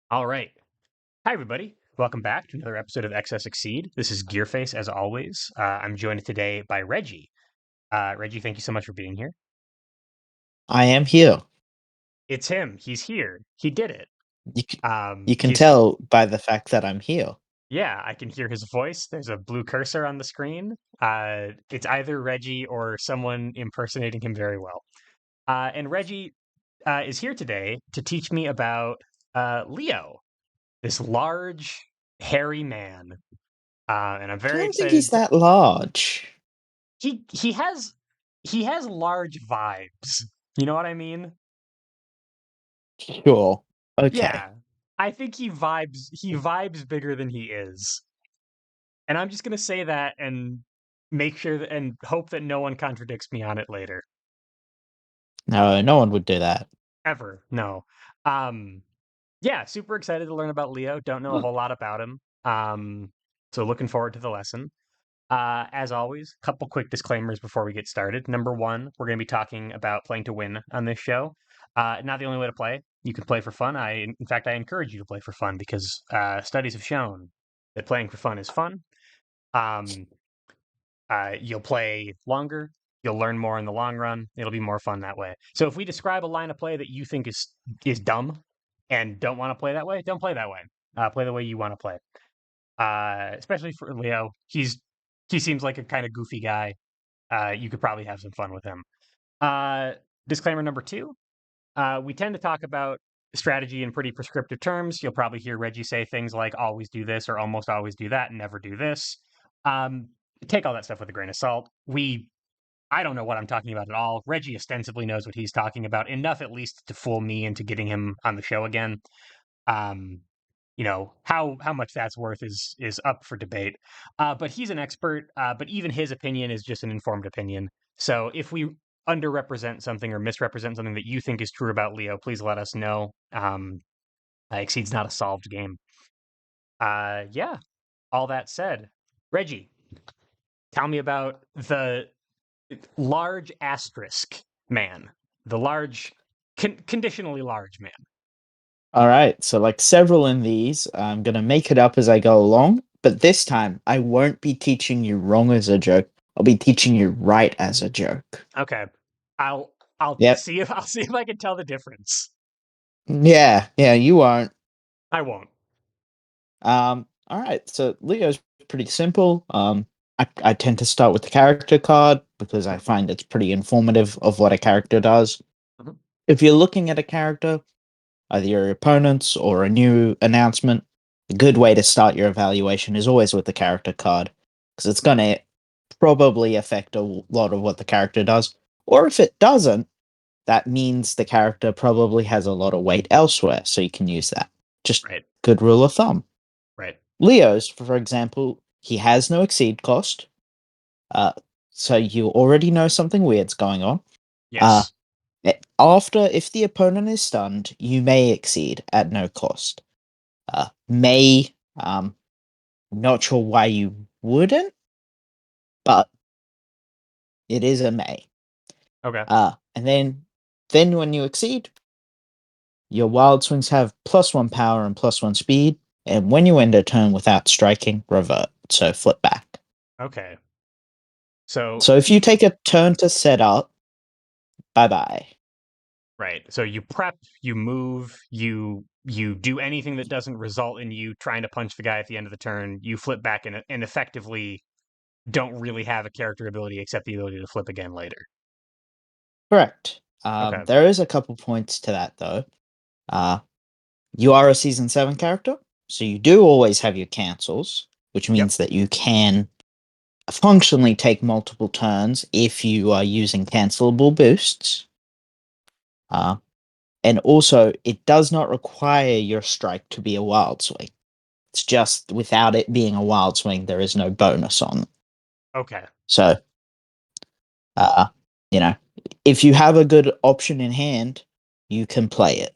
All right. Hi, everybody. Welcome back to another episode of Excess Exceed. This is Gearface, as always. I'm joined today by Reggie. Reggie, thank you so much for being here. I am here. It's him. He's here. He did it. You can, you can He's tell by the fact that I'm here. Yeah. I can hear his voice. There's a blue cursor on the screen. It's either Reggie or someone impersonating him very well. And Reggie is here today to teach me about Leo, this large, hairy man. And I'm I very don't think he's excited to that large. he has large vibes. You know what I mean? Sure. Okay. Yeah. I think he vibes bigger than he is. And I'm just gonna say that and make sure that and hope that no one contradicts me on it later. No, no one would do that. Ever. No. Um yeah, super excited to learn about Leo. Don't know a whole lot about him. So looking forward to the lesson. As always, a couple quick disclaimers before we get started. Number one, we're going to be talking about playing to win on this show. Not the only way to play. You can play for fun. In fact, I encourage you to play for fun because studies have shown that playing for fun is fun. Um, you'll play longer. You'll learn more in the long run. It'll be more fun that way. So if we describe a line of play that you think is dumb and don't want to play that way, don't play that way. Play the way you want to play. Especially for Leo, he seems like a kind of goofy guy. You could probably have some fun with him. Uh, Disclaimer number two: we tend to talk about strategy in pretty prescriptive terms. You'll probably hear Reggie say things like "always do this" or "almost always do that" and "never do this." Um, Take all that stuff with a grain of salt. I don't know what I'm talking about at all. Reggie ostensibly knows what he's talking about enough, at least, to fool me into getting him on the show again. Um, how much that's worth is up for debate. But he's an expert. But even his opinion is just an informed opinion. So if we underrepresent something or misrepresent something that you think is true about Leo, please let us know. Exceed's not a solved game. Yeah. All that said, Reggie, tell me about the large asterisk man, the large, conditionally large man. All right. So, like several in these, I'm going to make it up as I go along. But this time, I won't be teaching you wrong as a joke. I'll be teaching you right as a joke. Okay, I'll I'll Yep. see if I'll see if I can tell the difference. Yeah. Yeah. You won't. I won't. All right. So, Leo's pretty simple. I tend to start with the character card because I Mhm, find it's pretty informative of what a character does. mhm. If you're looking at a character, either your opponents or a new announcement, a good way to start your evaluation is always with the character card, because it's going to probably affect a lot of what the character does. Or if it doesn't, that means the character probably has a lot of weight elsewhere, so you can use that. Just Right, good rule of thumb. right. Leo's, for example, he has no exceed cost, uh, so you already know something weird's going on. Uh, Yes. After, if the opponent is stunned, you may exceed at no cost. May, not sure why you wouldn't, but it is a may. Okay. And then when you exceed, your wild swings have +1 power and +1 speed, and when you end a turn without striking, revert. So flip back. Okay. So So if you take a turn to set up, bye bye. right. So you prep, you move, you do anything that doesn't result in you trying to punch the guy at the end of the turn. You flip back and effectively don't really have a character ability except the ability to flip again later. Correct. Okay. There is a couple points to that though. Uh, you are a season 7 character, so you do always have your cancels, which Yep. means that you can functionally take multiple turns if you are using cancelable boosts. Uh, and also, it does not require your strike to be a wild swing. It's just without it being a wild swing, there is no bonus on it. Okay. So, uh, you know, if you have a good option in hand, you can play it.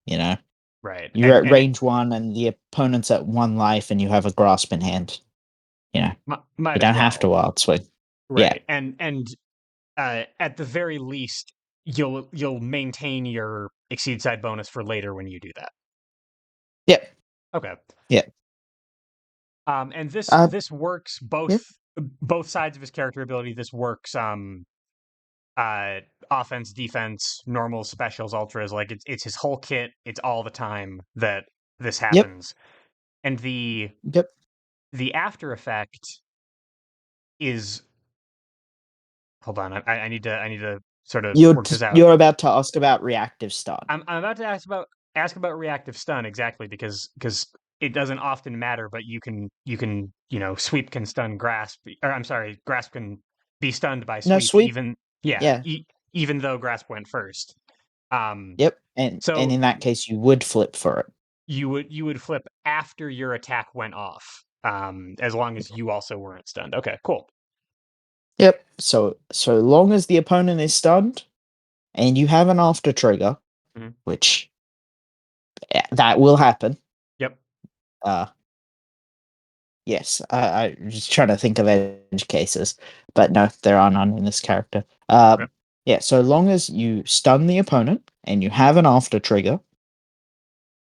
You know, Right. you're And at and it range 1 and the opponent's at 1 life and you have a grasp in hand. You know, might you as don't have to well. wild swing. Yeah. Right. And at the very least, you'll maintain your exceed side bonus for later when you do that. Okay. Yeah. And this Uh, this works yeah. both sides of his character ability. This works uh offense, defense, normal, specials, ultras. Like it's his whole kit. It's all the time that this Yep. happens. And Yep. the after effect is, hold on. I need to sort of work this out. You're about to ask about reactive stun. I'm about to ask about reactive stun exactly because it doesn't often matter, but you know, sweep can stun grasp, or I'm sorry, grasp can be stunned by No sweep sweep. even, yeah, Yeah. even though grasp went first. Um, Yep. And so in that case, you would flip for it. you would flip after your attack went off, as long as you also weren't stunned. Okay, cool. Yep. So long as the opponent is stunned and you have an after trigger, Mhm. which that will happen. Yep. Uh, yes. I'm just trying to think of edge cases, but no, there are none in this character. Okay. Yeah. So long as you stun the opponent and you have an after trigger,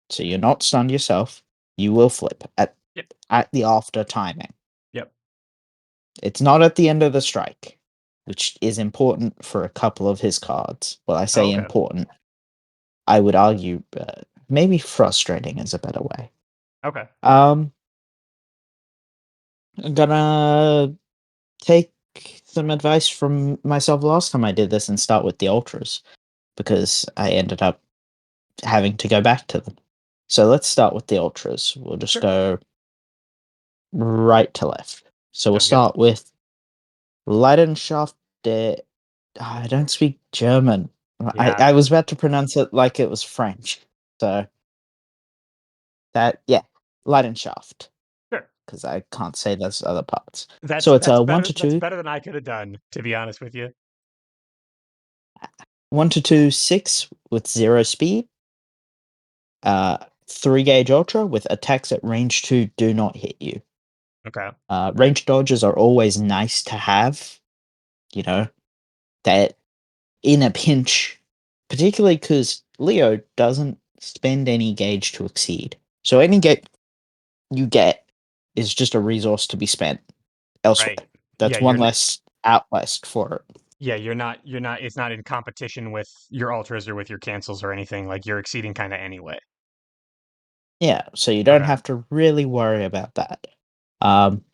so you're not stunned yourself, you will flip Yep. at the after timing. Yep. It's not at the end of the strike, which is important for a couple of his cards. Well, I Oh, say okay. important. I would argue maybe frustrating is a better way. Okay. Um, I'm gonna take some advice from myself last time I did this and start with the ultras because I ended up having to go back to them. So let's start with the ultras. We'll just Sure. go right to left. So we'll Sounds good. start with Leidenschaft der. I don't speak German. Yeah. I was about to pronounce it like it was French. So that, yeah, Leidenschaft, Sure. because I can't say those other parts. So it's a 1 to That's 2, better than I could have done, to be honest with you. 1 to 2 6 with 0 speed. 3 gauge ultra with attacks at range 2 do not hit you. Okay. Range dodges are always nice to have, you know, that in a pinch, particularly because Leo doesn't spend any gauge to exceed. So any gauge you get is just a resource to be spent Right. elsewhere. Yeah, That's one less outlast for it. you're not it's not in competition with your ultras or with your cancels or anything. Like you're exceeding kind of anyway. Yeah, so you don't Okay. have to really worry about that. Um,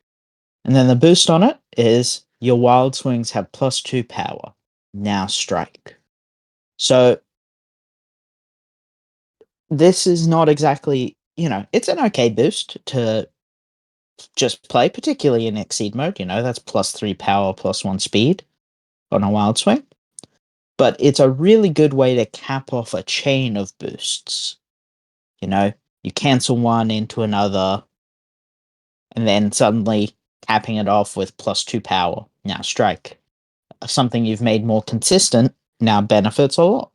and then the boost on it is your wild swings have +2 power. Now strike. So this is not exactly, it's an okay boost to just play, particularly in exceed mode. That's +3 power, +1 speed on a wild swing. But it's a really good way to cap off a chain of boosts. You know, you cancel one into another, and then suddenly capping it off with +2 power. Now strike. Something you've made more consistent now benefits a lot.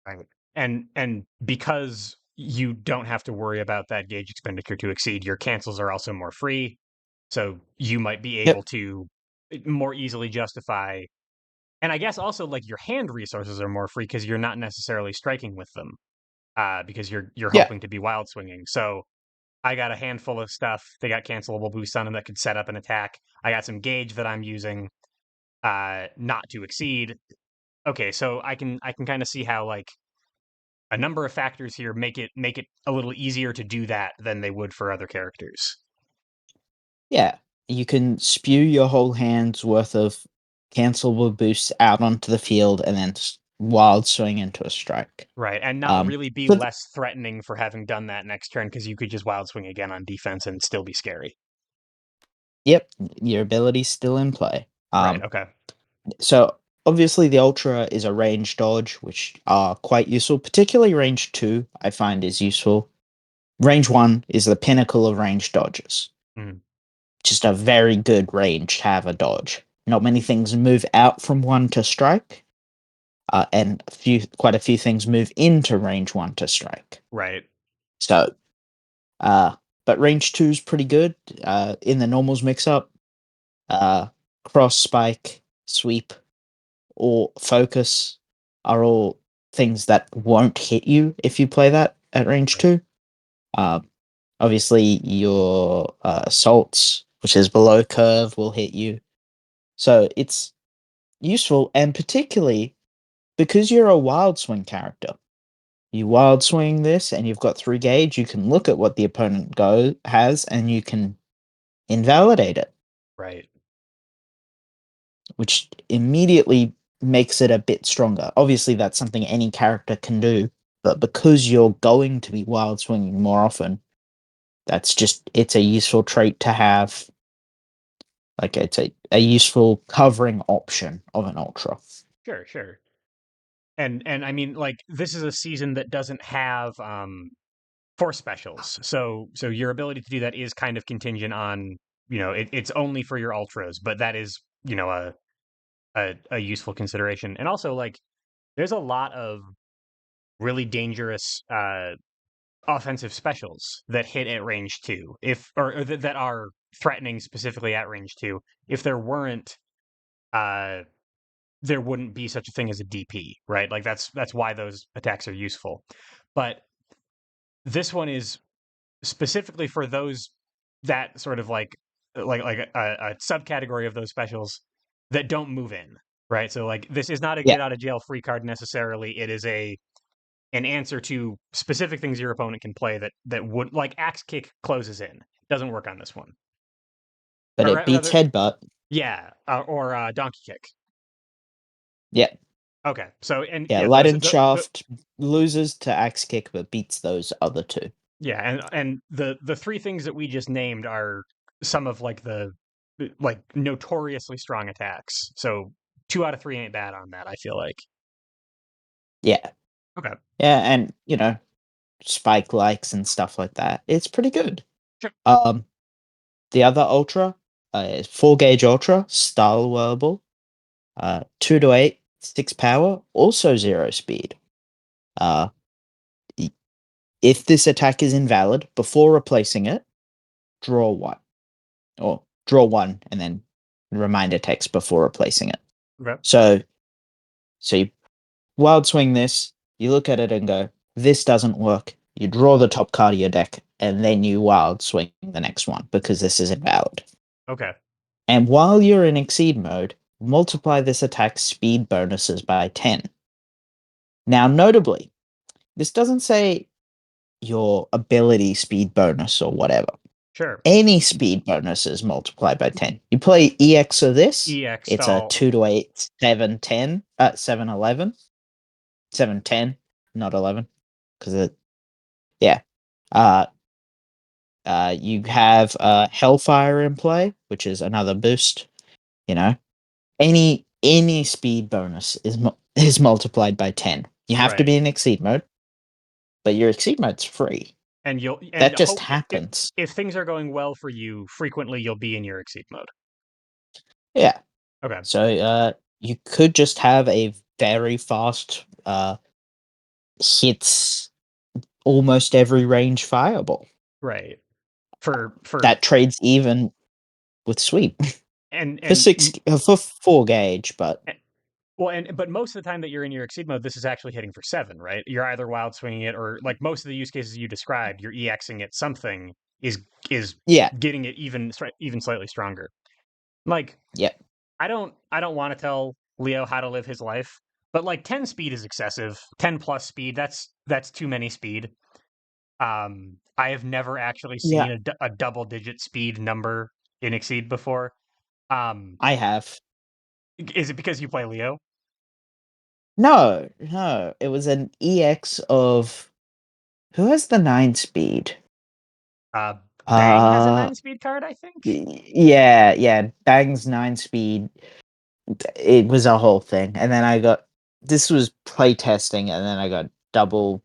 Right. And because you don't have to worry about that gauge expenditure to exceed, your cancels are also more free. So you might be able Yep. to more easily justify, and I guess also like your hand resources are more free because you're not necessarily striking with them. Because you're Yeah. hoping to be wild swinging. So I got a handful of stuff. They got cancelable boosts on them that could set up an attack. I got some gauge that I'm using not to exceed. Okay, so I can kind of see how like a number of factors here make it a little easier to do that than they would for other characters. Yeah. You can spew your whole hand's worth of cancelable boosts out onto the field and then wild swing into a strike. Right, and not Um, really be but less threatening for having done that next turn because you could just wild swing again on defense and still be scary. yep, your ability's still in play. Right, okay. So obviously the ultra is a range dodge, which are quite useful. Particularly range 2, I find is useful. Range 1 is the pinnacle of range dodges. Mm, Just a very good range to have a dodge. Not many things move out from 1 to strike, and quite a few things move into range 1 to strike. right, So, uh, but range 2 is pretty good. In the normals mix up, uh, cross spike, sweep, or focus are all things that won't hit you if you play that at range right. 2. Um, Obviously, your assaults, which is below curve, will hit you. So it's useful, and particularly because you're a wild swing character. You wild swing this, and you've got 3 gauge. You can look at what the opponent go has, and you can invalidate it, Right. which immediately makes it a bit stronger. Obviously, that's something any character can do, but because you're going to be wild swinging more often, it's a useful trait to have. Like it's a useful covering option of an ultra. Sure, sure. And I mean, like, this is a season that doesn't have force specials. So your ability to do that is kind of contingent on, it's only for your ultras, but that is, a useful consideration. And also, like, there's a lot of really dangerous offensive specials that hit at range 2, if or that are threatening specifically at range 2. If there weren't, uh there wouldn't be such a thing as a DP, right? Like, that's why those attacks are useful. But this one is specifically for those, that sort of like a subcategory of those specials that don't move in, right? So, like, this is not a Yeah, get out of jail free card necessarily. It is a an answer to specific things your opponent can play that would, like, axe kick closes in. Doesn't work on this one. but Or it beats rather, headbutt. yeah, or donkey kick. Yeah, Okay, so, and yeah. yeah, Light those and the shaft loses to axe kick, but beats those other two. yeah, and the three things that we just named are some of, like, the, like, notoriously strong attacks. So 2 out of 3 ain't bad on that, I feel like. Yeah, Okay. yeah, and spike likes and stuff like that. It's pretty good. Sure. Um, the other ultra is 4 gauge ultra style whirlball. 2 to 8, 6 power, also 0 speed. Uh, if this attack is invalid, before replacing it, draw one. Or draw one and then reminder text before replacing it. Okay. So you wild swing this, you look at it and go, this doesn't work. You draw the top card of your deck, and then you wild swing the next one because this is invalid. Okay. And while you're in Exceed mode, multiply this attack's speed bonuses by 10. Now, notably, this doesn't say your ability speed bonus or whatever. Sure. Any speed bonus is multiplied by 10. You play EX of this, EX it's a stall. 2 to 8, 7, 10, 7, 11, 7, 10, not 11. Because yeah. Uh, you have Hellfire in play, which is another boost. You know, any speed bonus is multiplied by 10. You have to Right. be in Exceed mode, but your Exceed mode's free. And you'll, and That just hope, happens. if things are going well for you, frequently you'll be in your exceed mode. Yeah. Okay. So you could just have a very fast hits almost every range fireball Right. For that trades even with sweep and for and six for 4 gauge, but well, and but most of the time that you're in your exceed mode, this is actually hitting for 7, right? You're either wild swinging it, or, like, most of the use cases you described, you're EXing it. Something is yeah, getting it even slightly stronger. Like, yeah, I don't want to tell Leo how to live his life, but, like, 10 speed is excessive. 10 plus speed, that's too many speed. I have never actually yeah. seen a double digit speed number in Exceed before. Um, I have is it because you play Leo? no, no. It was an EX of who has the 9 speed. Uh, Bang has a Uh, 9 speed card, I think. yeah, yeah. Bang's 9 speed. It was a whole thing, and then I got this was playtesting, and then I got double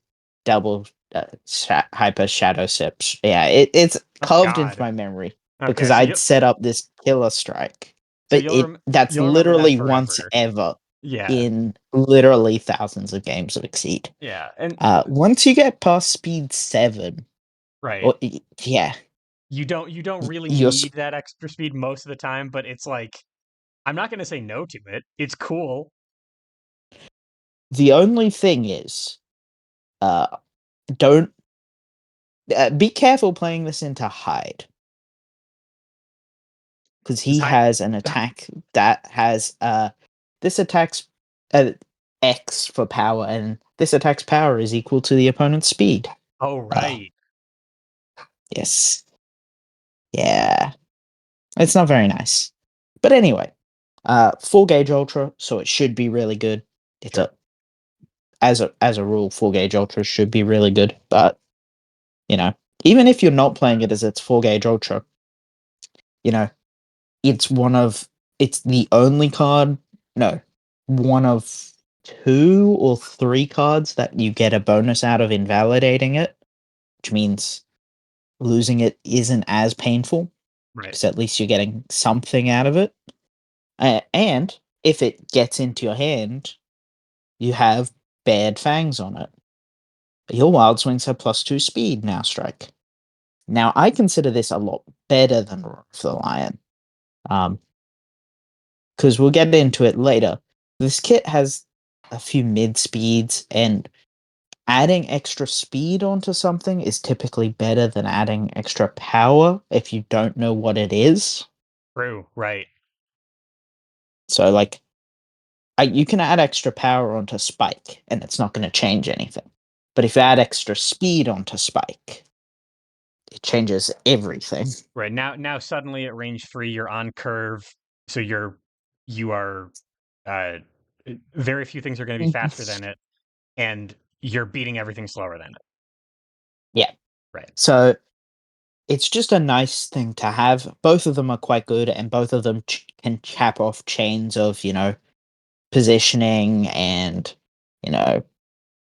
hyper shadow sips. Yeah, it's Oh carved into God. my memory Okay, because so I'd set up this killer strike, so but you'll it that's you'll remember that literally once forever. ever Yeah, in literally thousands of games of Exceed. yeah, and Once you get past speed 7, right. or yeah, You don't really you're need that extra speed most of the time, but it's like, I'm not going to say no to it. It's cool. the only thing is, uh, don't Be careful playing this into Hyde, because Is he high. has an attack that has this attack's uh, X for power, and this attack's power is equal to the opponent's speed. Oh, Uh, right. yes, yeah, it's not very nice. But anyway, full gauge ultra, so it should be really good. It's Sure. a as a rule, full gauge ultra should be really good. But you know, even if you're not playing it as its full gauge ultra, you know, it's one of it's the only card, no, one of two or three cards that you get a bonus out of invalidating it, which means losing it isn't as painful Right. because at least you're getting something out of it. And if it gets into your hand, you have Bared Fangs on it. Your Wild Swings have +2 speed now, Strike. Now, I consider this a lot better than Roar of the Lion. Um, because we'll get into it later. This kit has a few mid speeds, and adding extra speed onto something is typically better than adding extra power if you don't know what it is. True. Right. So, like, you can add extra power onto Spike, and it's not going to change anything. But if you add extra speed onto Spike, it changes everything. Right. Now suddenly at range 3, you're on curve, so you are uh very few things are going to be faster than it, and you're beating everything slower than it. Yeah. Right. So it's just a nice thing to have. Both of them are quite good, and both of them can cap off chains of, positioning and, you know,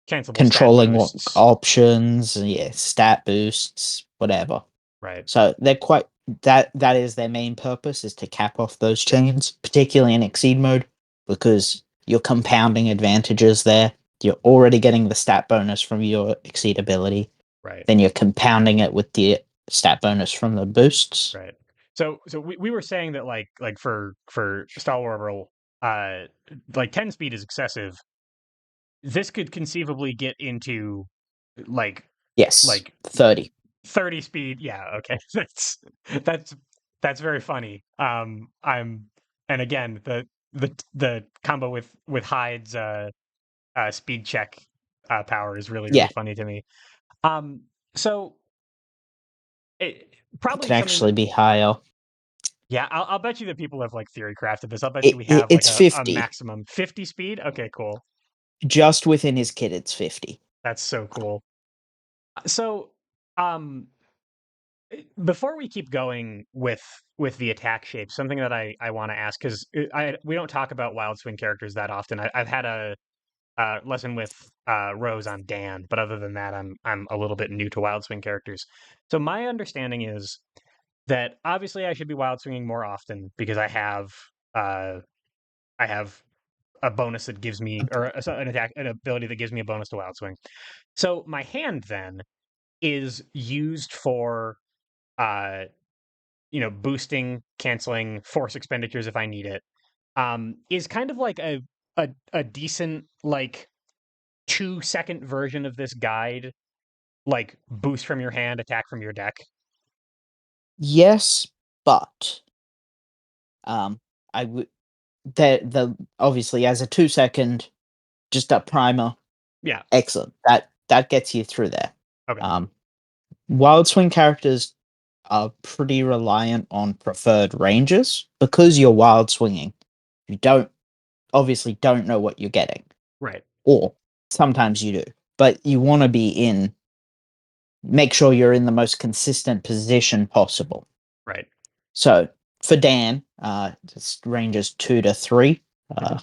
Cancelable stat controlling what boosts. options, yeah, stat boosts, whatever. Right. So they're quite that is their main purpose, is to cap off those chains, particularly in Exceed mode, because you're compounding advantages there. You're already getting the stat bonus from your Exceed ability, Right. then you're compounding it with the stat bonus from the boosts. Right. So we were saying that for Star Wars, like 10 speed is excessive. This could conceivably get into like Yes, like 30. 30 speed. Yeah, okay. That's that's very funny. I'm and again, the combo with Hyde's speed check power is really really Yeah, funny to me. Um so it, it probably could something that actually be higher. yeah, I'll bet you that people have like theory crafted this. I'll bet you we have like It's a 50. maximum 50 speed. Okay, cool. Just within his kit, it's 50. That's so cool. So, um, before we keep going with the attack shape, something that I want to ask because I we don't talk about wild swing characters that often. I've had a lesson with Rose on Dan, but other than that, I'm a little bit new to wild swing characters. So my understanding is that obviously I should be wild swinging more often because uh I have a bonus that gives me or an ability that gives me a bonus to wild swing. So my hand then is used for uh boosting, canceling force expenditures if I need it. Is kind of like a decent like 2-second version of this guide, like boost from your hand, attack from your deck. Yes, but um, I would the obviously as a 2 second, just a primer. Yeah. Excellent. That gets you through there. Okay. Um, Wild swing characters are pretty reliant on preferred ranges because you're wild swinging. You don't know what you're getting, Right. or sometimes you do, but you want to make sure you're in the most consistent position possible. Right. So for Dan, this ranges 2 to 3. Hmm.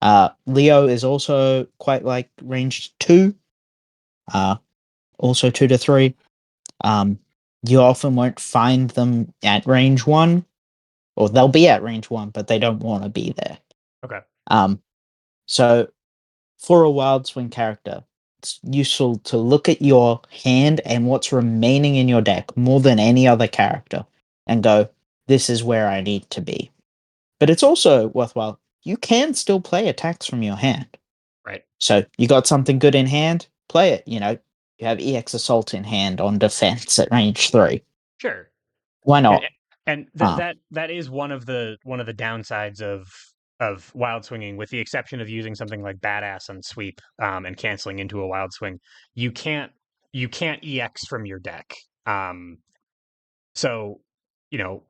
Uh, Leo is also quite like range 2, uh, also 2 to 3. Um, you often won't find them at range 1, or they'll be at range 1, but they don't want to be there. Okay. Um, so for a wild swing character, it's useful to look at your hand and what's remaining in your deck more than any other character and go, this is where I need to be. But it's also worthwhile. You can still play attacks from your hand. Right. So you got something good in hand, play it. You have EX Assault in hand on defense at range 3. Sure. Why And not? Uh, that is one of the downsides of wild swinging, with the exception of using something like badass on sweep, and canceling into a wild swing. You can't you can't EX from your deck. So you know,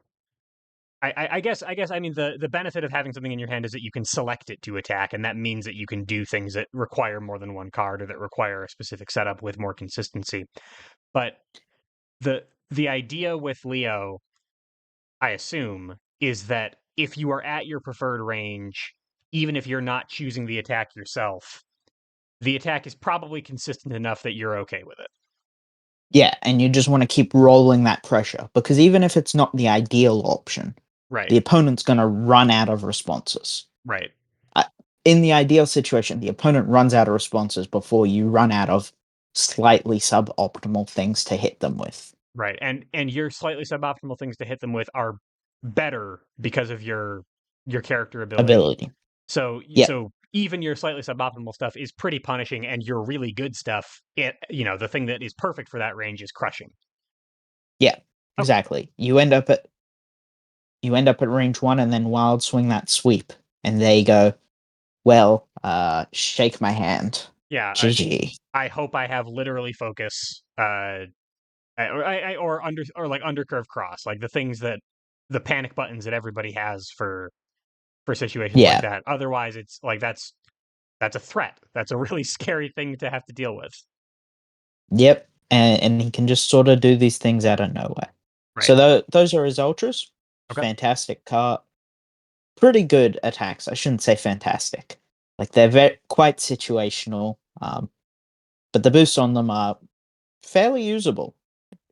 I mean the benefit of having something in your hand is that you can select it to attack, and that means that you can do things that require more than one card or that require a specific setup with more consistency. But the idea with Leo, I assume, is that if you are at your preferred range, even if you're not choosing the attack yourself, the attack is probably consistent enough that you're okay with it. yeah, and you just want to keep rolling that pressure because even if it's not the ideal option, Right, the opponent's going to run out of responses. right, Uh, in the ideal situation, the opponent runs out of responses before you run out of slightly suboptimal things to hit them with. right. And your slightly suboptimal things to hit them with are better because of your character ability. Ability. So Yep. so even your slightly suboptimal stuff is pretty punishing, and your really good stuff, the thing that is perfect for that range is crushing. Yeah. Okay. Exactly. You end up at range 1 and then wild swing that sweep and they go, well, shake my hand. Yeah, GG. I hope I have literally focus, or like undercurve cross, like the things that the panic buttons that everybody has for situations like Yeah. that. Otherwise, it's like that's a threat. That's a really scary thing to have to deal with. Yep. And he can just sort of do these things out of nowhere. Right. So those are his ultras. Okay. Fantastic car. Pretty good attacks. I shouldn't say fantastic. Like they're quite situational. But the boosts on them are fairly usable.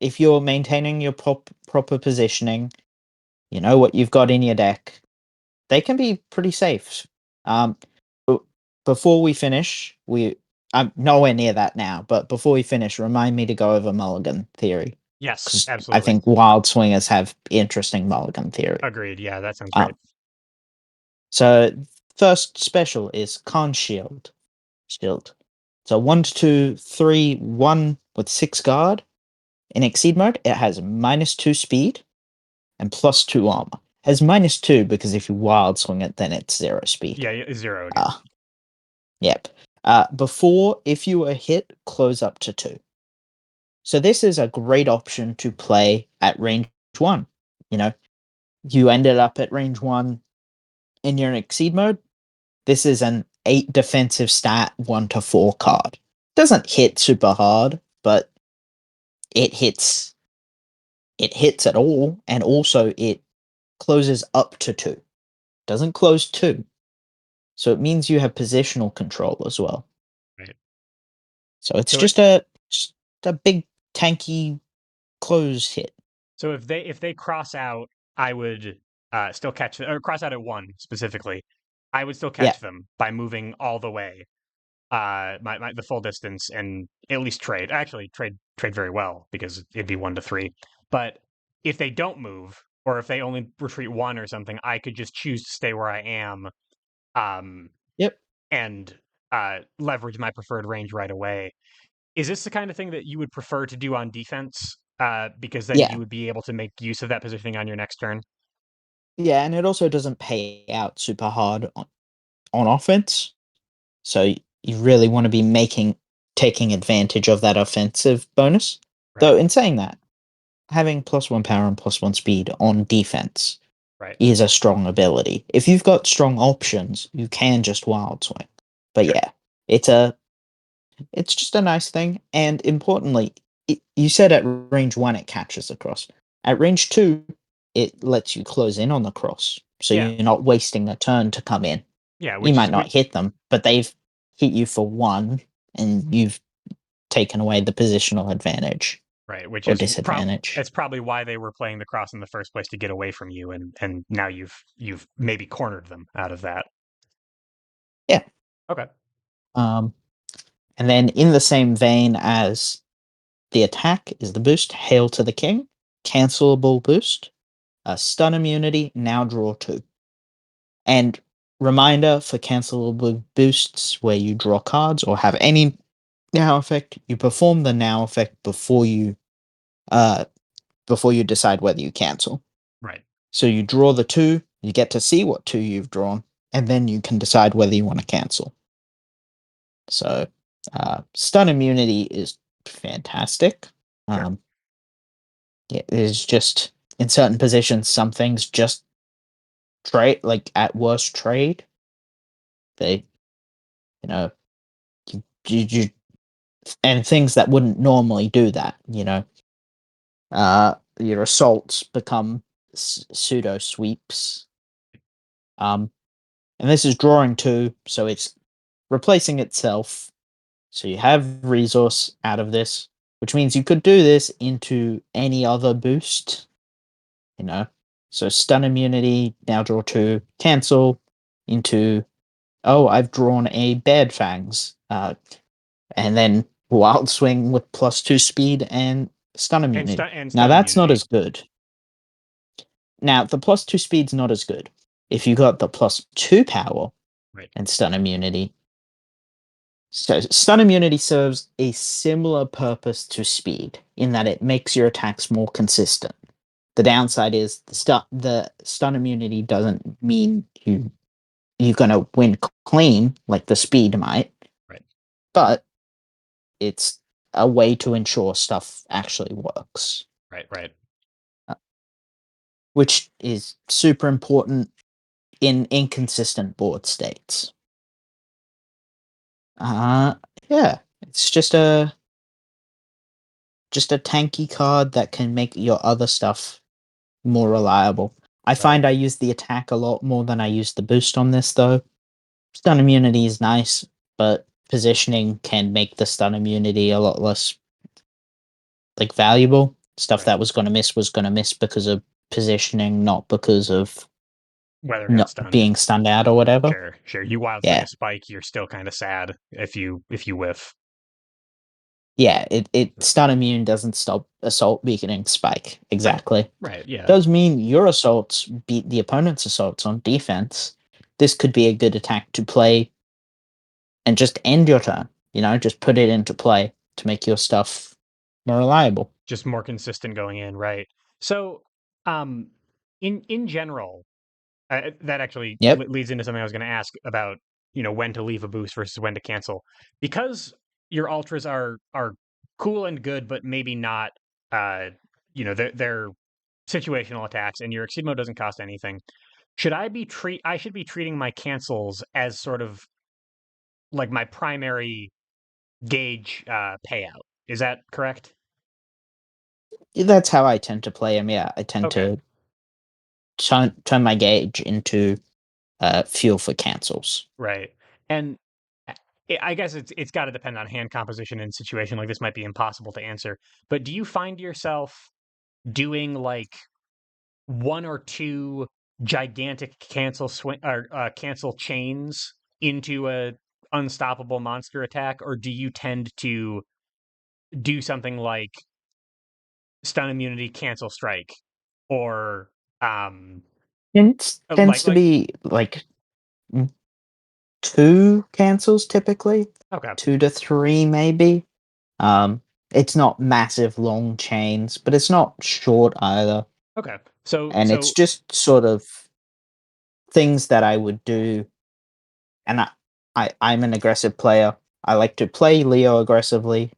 If you're maintaining your proper positioning, you know what you've got in your deck, they can be pretty safe. Um, b- before we finish, I'm nowhere near that now, but before we finish, remind me to go over Mulligan theory Yes, because I absolutely. think wild swingers have interesting Mulligan theory. Agreed. Yeah, that sounds great. Um, so first special is Con Shield. Shield. So 1, 2, 3, 1 with 6 guard. In Exceed mode, it has -2 speed and +2 armor. It has -2 because if you wild swing it, then it's 0 speed. Yeah, zeroed. Yeah. Ah, yep. Before, if you were hit, close up to 2. So this is a great option to play at range 1. You know, you ended up at range 1 in your Exceed mode. This is an 8 defensive stat 1 to 4 card. Doesn't hit super hard, but it hits at all, and also it closes up to 2. Doesn't close 2. So it means you have positional control as well. Right. So it's So it just a big tanky close hit. so if they cross out, I would still catch them, or cross out at 1 specifically. I would still Yeah. catch them by moving all the way, the full distance, and at least trade. Actually, trade very well because it'd be 1 to 3. But if they don't move, or if they only retreat 1 or something, I could just choose to stay where I am, um, Yep. and leverage my preferred range right away. Is this the kind of thing that you would prefer to do on defense? Because then you Yeah. would be able to make use of that positioning on your next turn. Yeah, and it also doesn't pay out super hard on offense. So you really want to be taking advantage of that offensive bonus. Right. Though in saying that, having +1 power and +1 speed on defense Right. is a strong ability. If you've got strong options, you can just wild swing. But Sure. yeah, it's a it's just a nice thing. And importantly, you said at range 1 it catches the cross. At range 2, it lets you close in on the cross. So Yeah. you're not wasting a turn to come in. Yeah. You Which might is not hit them, but they've hit you for 1 and you've taken away the positional advantage right. Which or is disadvantage. it's probably why they were playing the cross in the first place, to get away from you, and now you've maybe cornered them out of that. Yeah. Okay. Um, and then in the same vein as the attack is the boost, Hail to the King, cancelable boost, stun immunity, now draw 2. And reminder for cancelable boosts where you draw cards or have any now effect. You perform the now effect uh before you decide whether you cancel. Right. So you draw the two, you get to see what two you've drawn, and then you can decide whether you want to cancel. So stun immunity is fantastic. Sure. Um, yeah, there's just in certain positions, some things just trade like at worst trade. They you know you and things that wouldn't normally do that. Your assaults become pseudo sweeps. Um, and this is drawing two, so it's replacing itself. So you have resource out of this, which means you could do this into any other boost. You know, so stun immunity now draw two, cancel into I've drawn a bad fangs, and then wild swing with +2 speed and stun immunity. And Now stun that's not immunity. as good. Now the +2 speed's not as good. If you got the +2 power Right. and stun immunity, so stun immunity serves a similar purpose to speed in that it makes your attacks more consistent. The downside is the stun immunity doesn't mean you're gonna win clean like the speed might, Right. but it's a way to ensure stuff actually works, Right. Right. uh, which is super important in inconsistent board states. Uh yeah, it's just a tanky card that can make your other stuff more reliable. I Right. find I use the attack a lot more than I use the boost on this though. Stun immunity is nice, but positioning can make the stun immunity a lot less like valuable. Stuff Right. that was gonna miss because of positioning, not because of Whether it got not stunned. being stunned out or whatever. Sure. Sure. You wild swing Yeah. a spike, you're still kind of sad if you whiff. Yeah, it So, stun immune doesn't stop assault weakening spike. right. Exactly. Right. Yeah. Does mean your assaults beat the opponent's assaults on defense. This could be a good attack to play and just end your turn. Just put it into play to make your stuff more reliable. Just more consistent going in. Right. So, um, in general, that actually Yep. leads into something I was going to ask about. When to leave a boost versus when to cancel, because your ultras are cool and good, but maybe not. Uh, they're situational attacks, and your exceed mode doesn't cost anything. I should be treating my cancels as sort of like my primary gauge payout. Is that correct? That's how I tend to play them. Yeah, I tend Okay. to turn my gauge into fuel for cancels. Right. And I guess it's got to depend on hand composition and situation. Like this might be impossible to answer. But do you find yourself doing like one or two gigantic cancel swing or cancel chains into a unstoppable monster attack, or do you tend to do something like stun immunity, cancel strike, or um, It tends to like be like mm, two cancels typically, okay, 2 to 3 maybe. Um, it's not massive long chains, but it's not short either. okay. So And it's so just sort of things that I would do. And I'm an aggressive player. I like to play Leo aggressively.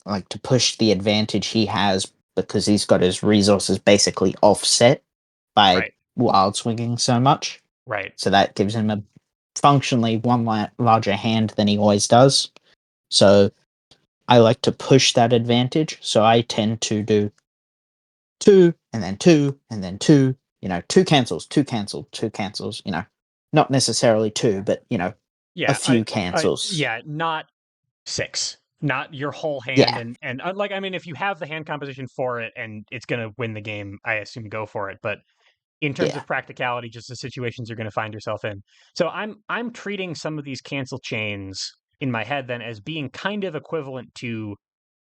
I like to push the advantage he has because he's got his resources basically offset by right, wild swinging so much. right. So that gives him a functionally one larger hand than he always does. So I like to push that advantage. So I tend to do two and then two and then two, two cancels, two cancels, two cancels, not necessarily two, but, a Yeah, few cancels. yeah, not six, not your whole hand, Yeah. and like I mean, if you have the hand composition for it and it's gonna win the game, I assume go for it. But in terms Yeah. of practicality, just the situations you're gonna find yourself in. So I'm treating some of these cancel chains in my head then as being kind of equivalent to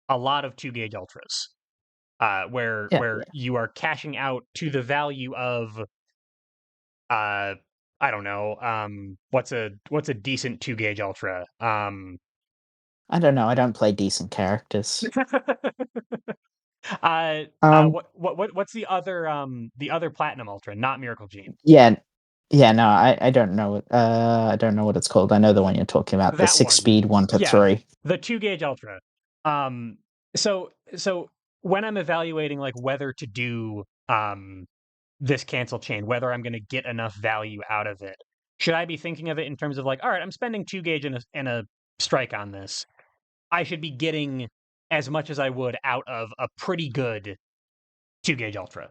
a lot of two gauge ultras, Yeah. where Yeah. you are cashing out to the value of uh I don't know, what's a decent two gauge ultra? I don't know. I don't play decent characters. Um, What's the other Platinum Ultra, not Miracle Gene? yeah, yeah. No, I don't know. I don't know what it's called. I know the one you're talking about. The That six one. speed one to Yeah, three. the 2 gauge Ultra. Um, so when I'm evaluating like whether to do this cancel chain, whether I'm going to get enough value out of it, should I be thinking of it in terms of like, all right, I'm spending 2 gauge and a strike on this. I should be getting as much as I would out of a pretty good 2 gauge Ultra.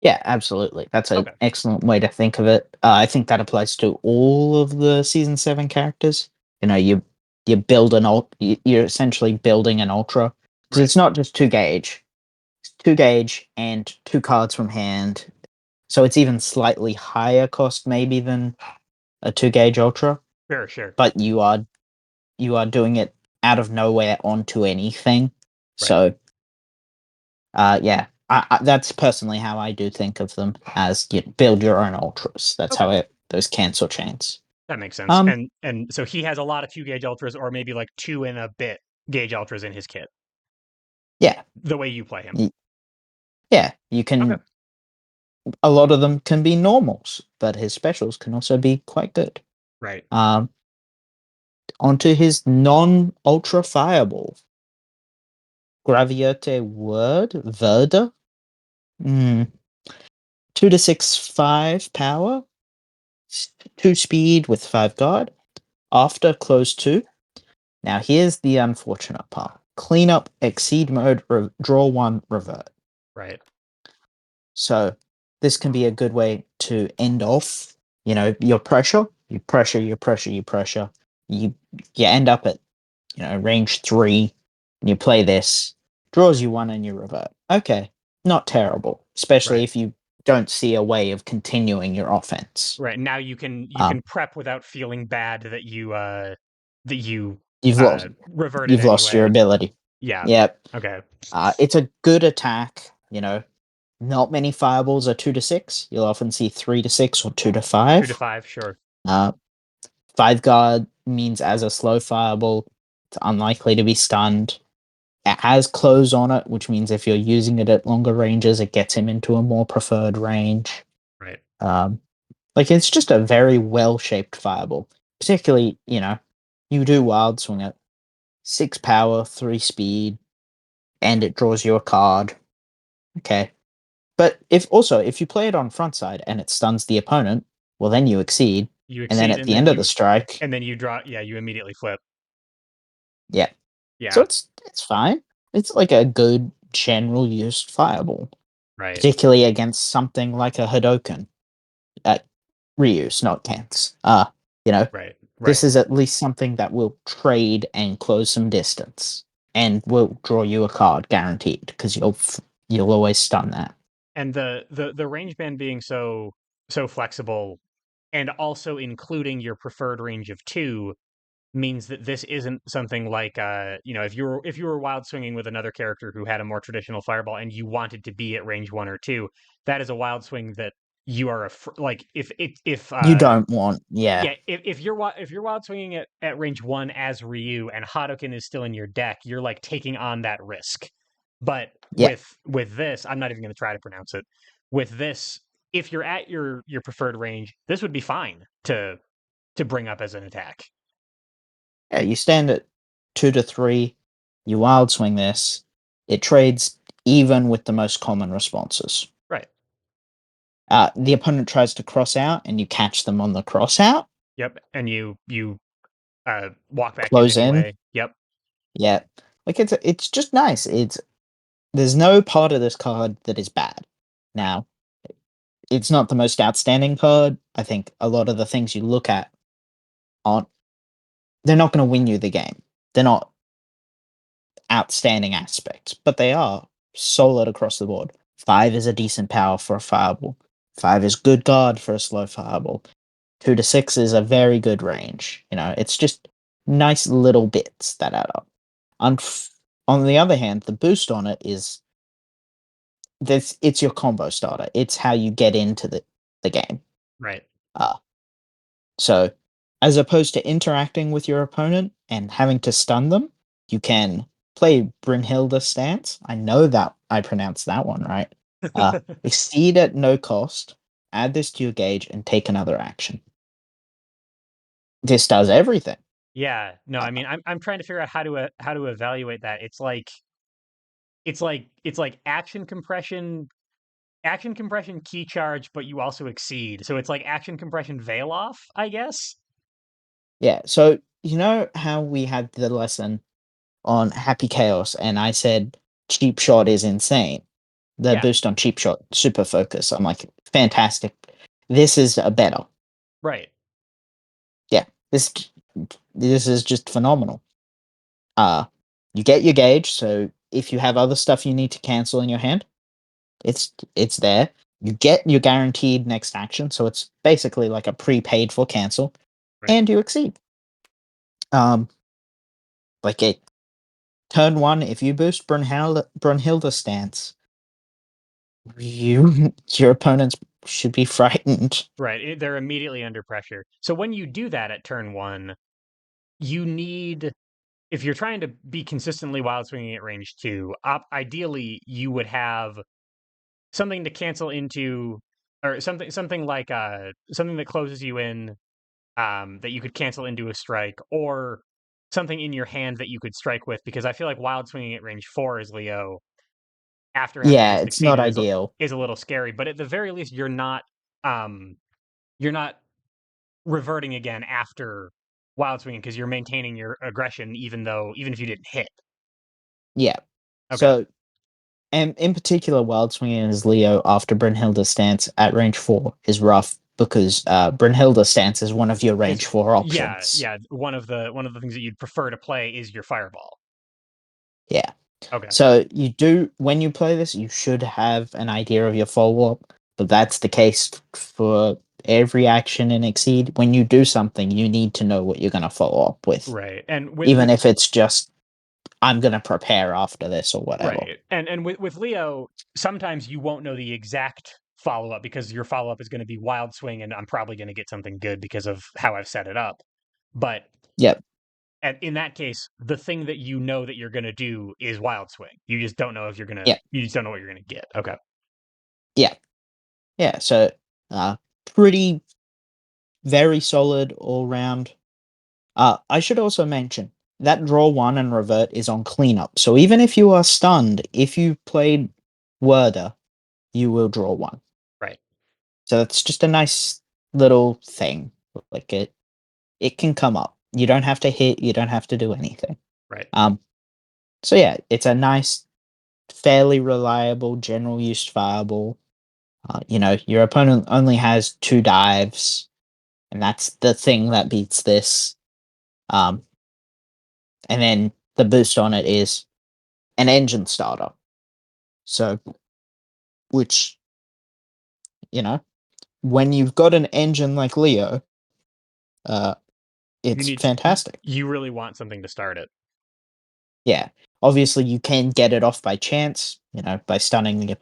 Yeah, absolutely. That's an Okay, excellent way to think of it. I think that applies to all of the season 7 characters. You know, you build an you're essentially building an ultra because right. it's not just 2 gauge. It's 2 gauge and 2 cards from hand. So it's even slightly higher cost maybe than a 2 gauge ultra, Sure, sure. but you are doing it out of nowhere onto anything. Right. So yeah, that's personally how I do think of them as you build your own ultras. That's Okay. how it those cancel chains. That makes sense. Um, And so he has a lot of 2 gauge ultras, or maybe like two and a bit gauge ultras in his kit. yeah, The way you play him. y- yeah, you Okay. can. A lot of them can be normals, but his specials can also be quite good. Right. Onto his non-ultra fireball, Gravierte Word Verda. Hmm. 2 to 6 5 power, 2 speed with 5 guard. After close two. Now here's the unfortunate part. Clean up, exceed mode, draw one, revert. Right. So this can be a good way to end off, your pressure. You pressure, you pressure, you pressure. You you end up at, range three, and you play this, draws you one and you revert. Okay. Not terrible. Especially Right. if you don't see a way of continuing your offense. Right. Now you Um can prep without feeling bad that you you've lost reverted you've lost your anyway. ability. Yeah. Yep. Okay. It's a good attack, Not many fireballs are 2 to 6. You'll often see 3 to 6 or two to Two to five. five, sure. Uh, 5 guard means as a slow fireball, it's unlikely to be stunned. It has close on it, which means if you're using it at longer ranges, it gets him into a more preferred range. Right. Um, it's just a very well shaped fireball. Particularly, you do wild swing it, 6 power, 3 speed, and it draws you a card. Okay, but if you play it on front side and it stuns the opponent, well then you exceed, You and then exceed at the end of the strike, and then you draw, yeah, you immediately flip. yeah. So Yeah. it's fine. It's like a good general use fireball, Right. particularly against something like a Hadoken. Uh, Reuse, not Kens. You know, Right. this Right. is at least something that will trade and close some distance, and will draw you a card guaranteed because you'll always stun that. And the range band being so flexible and also including your preferred range of two means that this isn't something like if you were wild swinging with another character who had a more traditional fireball and you wanted to be at range one or two, that is a wild swing that you are like if You don't want, yeah, yeah, if you're wild swinging at range one as Ryu and Hadoken is still in your deck, you're like taking on that risk. But yeah. with this, I'm not even going to try to pronounce it. With this, if you're at your preferred range, this would be fine to bring up as an attack. Yeah, you stand at 2 to 3, you wild swing this, it trades even with the most common responses. Right. The opponent tries to cross out, and you catch them on the cross out, Yep. And you walk back in close in. anyway. Yep. Yeah, it's just nice. There's no part of this card that is bad. Right. Now, it's not the most outstanding card. I think a lot of the things you look at aren't. They're not going to win you the game. They're not outstanding aspects, but they are solid across the board. 5 is a decent power for a fireball. 5 is good guard for a slow fireball. 2 to 6 is a very good range. It's just nice little bits that add up. On the other hand, the boost on it is this. It's your combo starter. It's how you get into the game. Right. Uh, so as opposed to interacting with your opponent and having to stun them, you can play Brynhilda stance. I know that I pronounced that one right. Exceed at no cost, add this to your gauge, and take another action. This does everything. Yeah, no, I Uh, mean, I'm trying to figure out how to evaluate that. It's like action compression key charge, but you also exceed. So it's like action compression veil off, I guess. yeah, so you know how we had the lesson on Happy Chaos, and I said cheap shot is insane. The Yeah, boost on cheap shot, super focus. I'm like, fantastic. This is a better. right, Yeah, this is just phenomenal. Uh, you get your gauge, so if you have other stuff you need to cancel in your hand, it's there. You get your guaranteed next action, so it's basically like a prepaid for cancel, right. and you exceed. Um, like a turn one, if you boost Brunhilde stance, your opponents should be frightened. Right, they're immediately under pressure. So when you do that at turn one, you need if you're trying to be consistently wild swinging at range two, ideally you would have something to cancel into, or something like something that closes you in, that you could cancel into a strike, or something in your hand that you could strike with. Because I feel like wild swinging at range four as Leo, after having Yeah, just it's not exceeded, ideal. is a little scary. But at the very least, um you're not reverting again after wild swinging because you're maintaining your aggression, even if you didn't hit. Yeah. Okay, So, and in particular, Wild Swinging as Leo after Brynhilde's stance at range 4 is rough because Brynhilde's stance is one of your is range 4 yeah, options. yeah. One of the things that you'd prefer to play is your fireball. Yeah. Okay, So, you do, when you play this, you should have an idea of your follow up, but that's the case for every action in Exceed. When you do something, you need to know what you're going to follow up with, right. And even if it's just, I'm going to prepare after this or whatever. right, and with Leo, sometimes you won't know the exact follow up because your follow up is going to be wild swing, and I'm probably going to get something good because of how I've set it up. But Yep. in that case, the thing that you know that you're going to do is wild swing. You just don't know if you're gonna. Yep. You just don't know what you're going to get. Okay. Yeah. Yeah. So, pretty very solid all round. I should also mention that draw one and revert is on cleanup. So even if you are stunned, if you played Worder, you will draw one. Right. So that's just a nice little thing. Like it can come up. You don't have to hit. You don't have to do anything. Right. Um. So yeah, it's a nice, fairly reliable general use fireball. Your opponent only has two dives, and that's the thing that beats this. Um, and then the boost on it is an engine starter. So, which, you know, when you've got an engine like Leo, uh, You it's need fantastic. you really want something to start it. Yeah. Obviously, you can get it off by chance, by stunning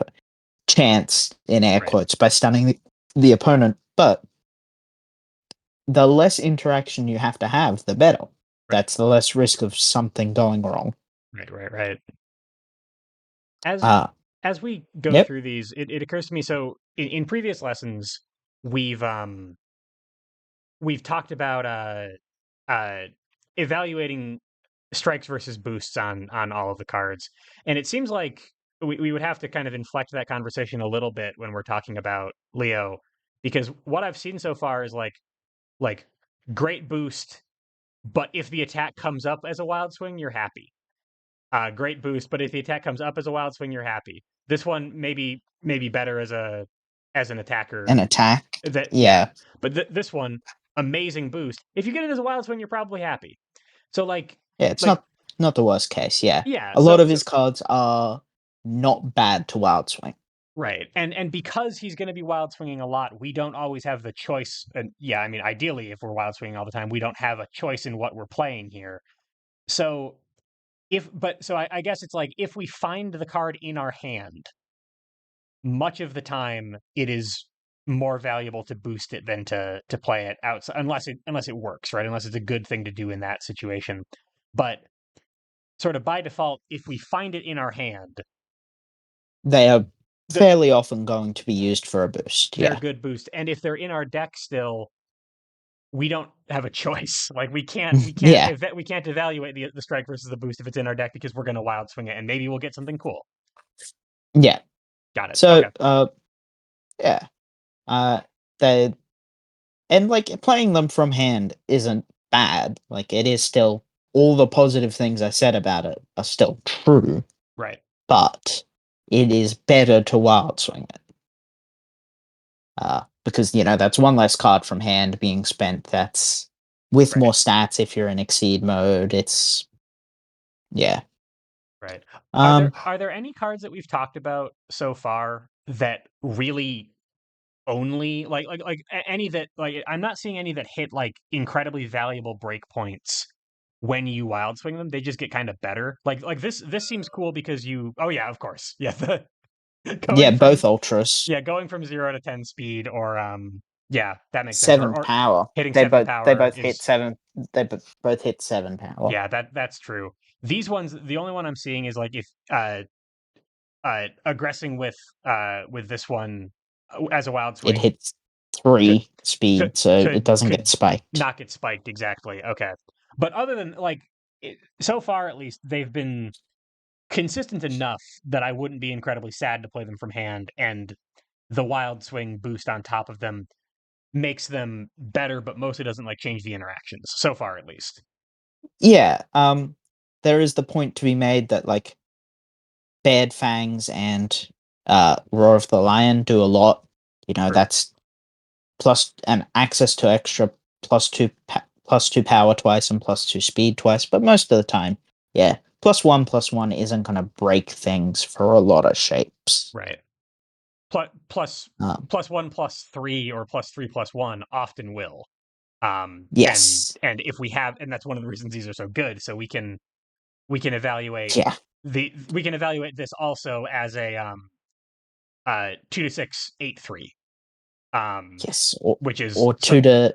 chance in air Right. quotes, by stunning the opponent, but the less interaction you have to have, the better. Right. That's the less risk of something going wrong. Right. Right. Right. As Uh, as we go yep. through these, it occurs to me. So in previous lessons, we've um we've talked about uh evaluating strikes versus boosts on all of the cards, and it seems like we would have to kind of inflect that conversation a little bit when we're talking about Leo, because what I've seen so far is like great boost, but if the attack comes up as a wild swing, you're happy. Great boost, but if the attack comes up as a wild swing, you're happy. This one maybe better as an attacker. An attack. That yeah, Yeah. but this one amazing boost. If you get it as a wild swing, you're probably happy. So Yeah, it's like not the worst case, yeah. yeah, A lot of so his cards are not bad to wild swing. right, and because he's going to be wild swinging a lot, we don't always have the choice. And yeah, I mean, ideally, if we're wild swinging all the time, we don't have a choice in what we're playing here. So I guess it's like if we find the card in our hand, much of the time it is more valuable to boost it than to play it outside, unless it works, right? Unless it's a good thing to do in that situation. But sort of by default, if we find it in our hand, They are the, fairly often going to be used for a boost. they're Yeah. good boost. And if they're in our deck still, we don't have a choice. Like Yeah. we can't evaluate the strike versus the boost if it's in our deck because we're going to wild swing it and maybe we'll get something cool. Yeah. Got it. So, Okay. yeah. Uh, they and like playing them from hand isn't bad. Like it is still all the positive things I said about it are still true, Right. but it is better to wild swing it. Because that's one less card from hand being spent. That's with more Right. stats if you're in exceed mode. It's yeah. Right. Um, Are there any cards that we've talked about so far that really only any that like I'm not seeing any that hit like incredibly valuable breakpoints when you wild swing them. They just get kind of better. This seems cool because you oh yeah, of course. Yeah, yeah, going from both ultras, going from 0 to 10 speed or yeah, that makes sense. seven Or power. hitting They 7 both they power both hit is seven. Both hit 7 power. yeah, that's true. These ones the only one I'm seeing is like if aggressing with this one as a wild It swing hits could 3 speed, so it doesn't get could spiked. not get spiked exactly. Okay, but other than so far at least they've been consistent enough that I wouldn't be incredibly sad to play them from hand, and the wild swing boost on top of them makes them better, but mostly doesn't like change the interactions so far at least. Yeah. There is the point to be made that like Bared Fangs and Roar of the Lion do a lot. True. That's plus and access to extra plus two power twice and plus 2 speed twice. But most of the time, yeah, plus one isn't going to break things for a lot of shapes. Right. Plus Um, plus one plus three or plus three plus one often will. yes, And if we have, and that's one of the reasons these are so good. So we can evaluate yeah, we can evaluate this also as a 2 to 6 8 3 yes, which is or 2 to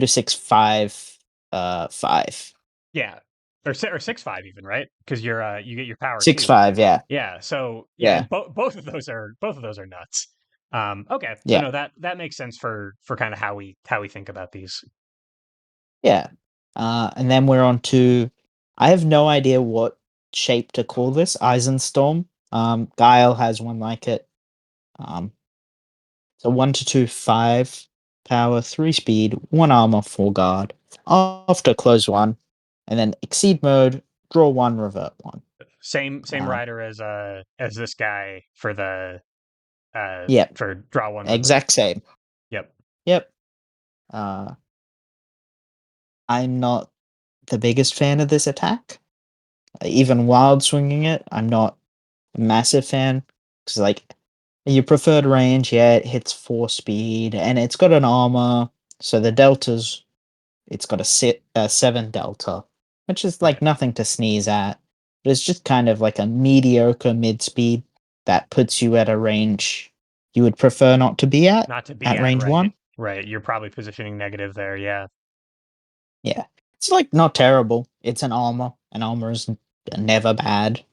6 5 5 yeah, or 6 5 even, right? Because you get your power 6 too. 5, yeah, Yeah, so yeah, yeah, and both of those are nuts. Okay, so yeah, no, that makes sense for kind of how we think about these. yeah. And then we're on to I have no idea what shape to call this. Eisenstorm. Guile has one like it. Um, so 1 to 2 5 power, 3 speed, 1 armor, 4 guard. After close one, and then exceed mode, draw one, revert one. Same Um, rider as this guy for the yep, for draw one revert. exact same. Yep. Yep. Uh, I'm not the biggest fan of this attack. Even wild swinging it, I'm not a massive fan because like your preferred range, yeah, it hits 4 speed and it's got an armor, so the deltas it's got a 7 delta, which is like Right. nothing to sneeze at. But it's just kind of like a mediocre mid speed that puts you at a range you would prefer not to be Not to be at at range right. one. Right. You're probably positioning negative there. Yeah. Yeah, it's like not terrible. It's an armor. An armor is never bad.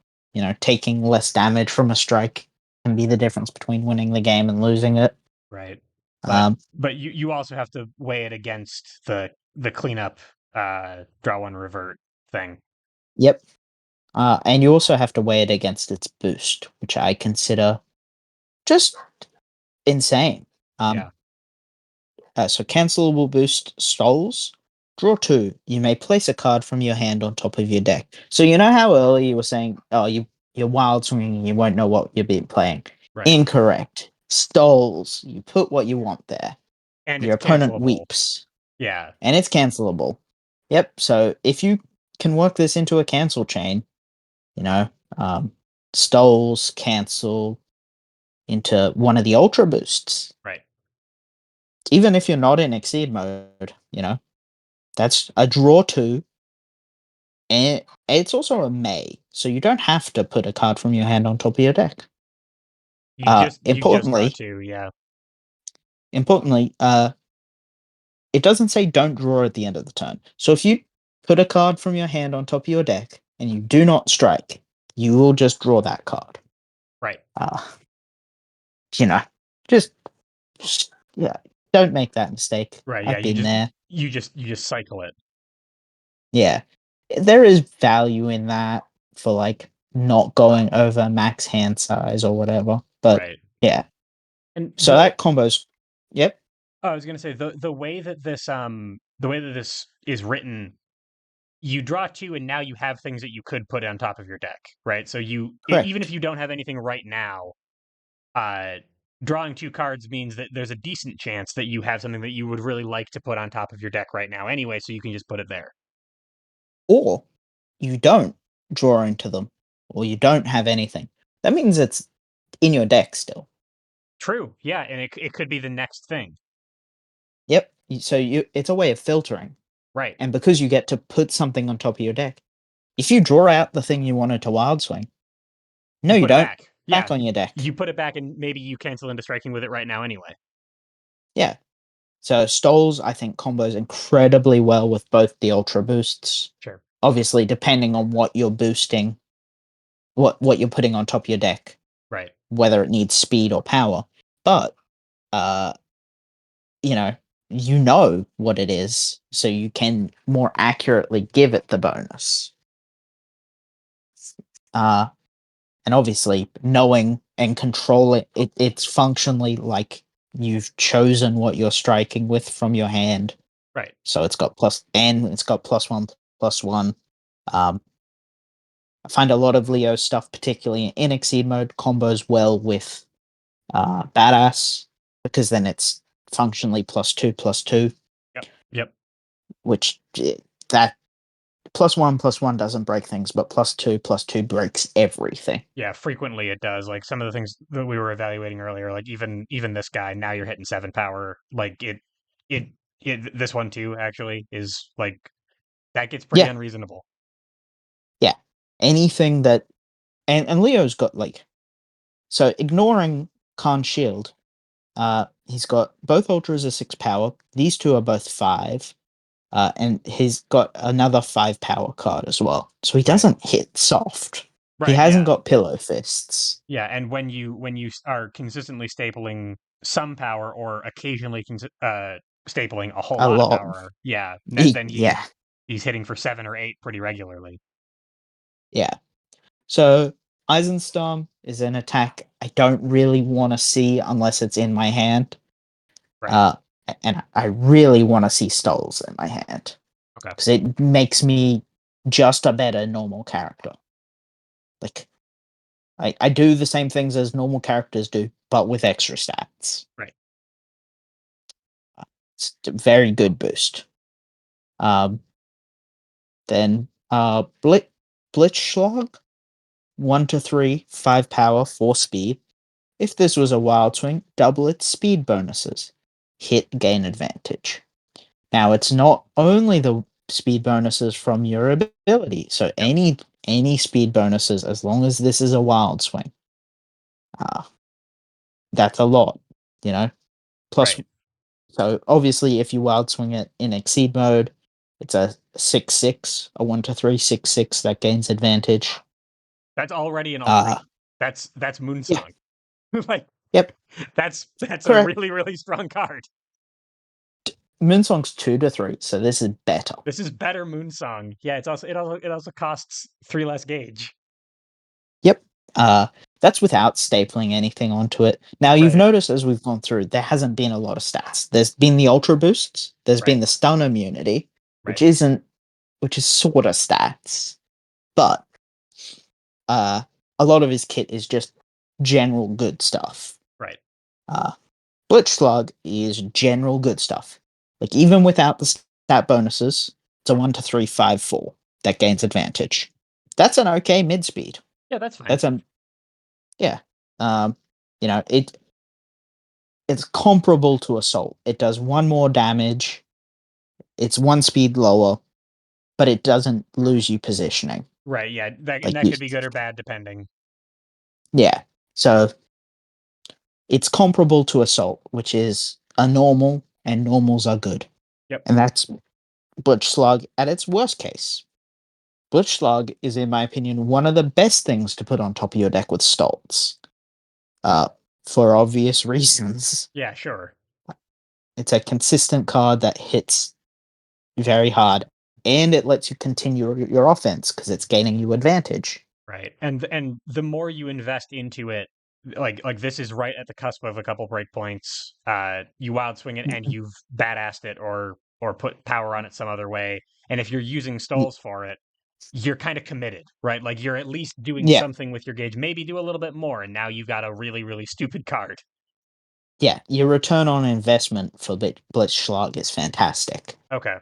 Taking less damage from a strike can be the difference between winning the game and losing it. Right. Um, But you also have to weigh it against the cleanup draw one revert thing. yep. And you also have to weigh it against its boost, which I consider just insane. Um, Yeah. so cancelable boost stalls. Draw two. You may place a card from your hand on top of your deck. So you know how earlier you were saying, oh, you're wild swinging, you won't know what you'll be playing. Right. Incorrect. Stalls. You put what you want there. And Your it's opponent cancelable. weeps, Yeah. and it's cancelable. Yep. So if you can work this into a cancel chain, you know, um, stalls cancel into one of the ultra boosts. Right. Even if you're not in exceed mode, that's a draw two, and it's also a may, so you don't have to put a card from your hand on top of your deck. You just draw Importantly, two. Yeah. importantly, it doesn't say don't draw at the end of the turn. So if you put a card from your hand on top of your deck and you do not strike, you will just draw that card. Right. Uh, you know, just, yeah, don't make that mistake. Right. Yeah. I've been there. You just cycle it. Yeah, there is value in that for like not going over max hand size or whatever. But Right. yeah, And so that combos. Yep, I was gonna say the way that the way that this is written, you draw two, and now you have things that you could put on top of your deck, right? So even if correct. you don't have anything right now, uh, drawing two cards means that there's a decent chance that you have something that you would really like to put on top of your deck right now, anyway. So you can just put it there. Or you don't draw into them, or you don't have anything. That means it's in your deck still. True. Yeah, and it could be the next thing. Yep. So it's a way of filtering, Right. and because you get to put something on top of your deck, if you draw out the thing you wanted to wild swing, no, You you put it don't. back. Back Yeah. on your deck. You put it back, and maybe you cancel into striking with it right now anyway. Yeah. So Stoles, I think, combos incredibly well with both the Ultra Boosts. Sure. Obviously, depending on what you're boosting, what you're putting on top of your deck, Right. whether it needs speed or power. But uh, you know, you know what it is, so you can more accurately give it the bonus. Uh, and obviously, knowing and controlling it, it's functionally like you've chosen what you're striking with from your hand. Right. So it's got plus, and it's got plus one. Um, I find a lot of Leo stuff, particularly in Exceed mode, combos well with Badass, because then it's functionally plus two, Yep. Yep. which that plus one doesn't break things, but plus two breaks everything. Yeah, frequently it does. Like some of the things that we were evaluating earlier, like even this guy, now you're hitting 7 power. Like it this one too actually is like that gets pretty Yeah, unreasonable. yeah. Anything that and Leo's got like, so ignoring Khan's shield, he's got both ultras are 6 power. These two are both 5. And he's got another 5 power card as well. So he Right. doesn't hit soft. He Right, hasn't yeah. got pillow fists. Yeah, and when you are consistently stapling some power or occasionally stapling a whole A lot of lot. power, yeah, then Yeah, he's hitting for 7 or 8 pretty regularly. yeah. So Eisenstorm is an attack I don't really want to see unless it's in my hand. Right. Uh, and I really want to see Stoles in my hand Okay. because it makes me just a better normal character. Like I do the same things as normal characters do, but with extra stats. Right. It's a very good boost. Um, then Blitzschlag, 1 to 3, 5 power, 4 speed. If this was a wild swing, double its speed bonuses. Hit gain advantage. Now it's not only the speed bonuses from your ability, so Yep. any speed bonuses as long as this is a wild swing. Uh, that's a lot, you know. Plus, Right. so obviously if you wild swing it in exceed mode, it's a 6/6, a 1 to 3 6/6 that gains advantage. That's already an alt Uh, route. That's yeah, Moonsong. Like yep, that's a correct. really strong card. Moonsong's 2 to 3, so this is better. This is better Moonsong. Yeah, it also costs 3 less gauge. Yep. Uh, that's without stapling anything onto it. Now you've Right. noticed as we've gone through, there hasn't been a lot of stats. There's been the ultra boosts. There's Right. been the stun immunity, which Right. isn't, which is sort of stats, but uh, a lot of his kit is just general good stuff. Right. Uh, Blitzschlag is general good stuff. Like even without the stat bonuses, it's a 1 to 3 5/4 that gains advantage. That's an okay mid speed. Yeah, that's fine. That's a yeah. Um, it's comparable to assault. It does one more damage. It's 1 speed lower, but it doesn't lose you positioning. Right. Yeah, Like that you, could be good or bad depending. yeah. So it's comparable to assault, which is are normal, and normals are good. Yep. And that's Blitz Slug at its worst case. Blitz Slug is, in my opinion, one of the best things to put on top of your deck with Stoltz. Uh, for obvious reasons. Yeah, sure. It's a consistent card that hits very hard, and it lets you continue your offense because it's gaining you advantage. Right. And the more you invest into it, like this is right at the cusp of a couple breakpoints. You wild swing it and you've badassed it or put power on it some other way. And if you're using stalls for it, you're kind of committed, right? Like you're at least doing Yeah, something with your gauge. Maybe do a little bit more, and now you've got a really, really stupid card. yeah. Your return on investment for Blitzschlag is fantastic. Okay.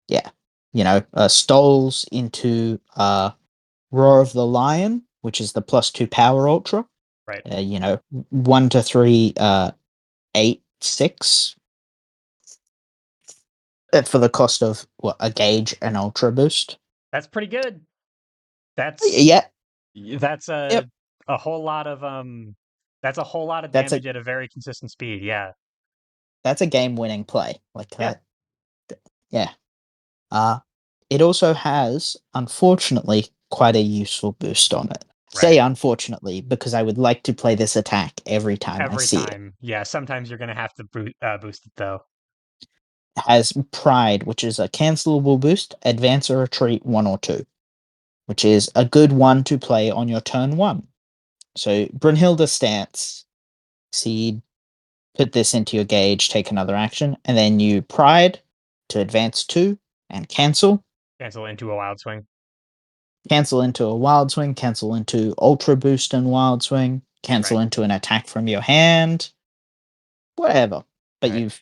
Yeah, Stoles into Roar of the Lion, which is the +2 power ultra. Right. 1 to 3, 8, 6 for the cost of what, a gauge and ultra boost. That's pretty good. That's Yeah, that's yep. a whole lot of that's a whole lot of That's a damage at a very consistent speed. Yeah. that's a game-winning play like Yeah. that. Yeah. Uh, it also has, unfortunately, quite a useful boost on it. Say Right. unfortunately, because I would like to play this attack every time I Every see it. time. Yeah, sometimes you're gonna have to boost it though. It has Pride, which is a cancelable boost, advance or retreat 1 or 2, which is a good one to play on your turn 1. So Brunhilde stance, see, put this into your gauge, take another action, and then you Pride to advance 2 and Cancel into a wild swing. cancel into a wild swing, cancel into ultra boost and wild swing, cancel Right. into an attack from your hand, whatever. But Right.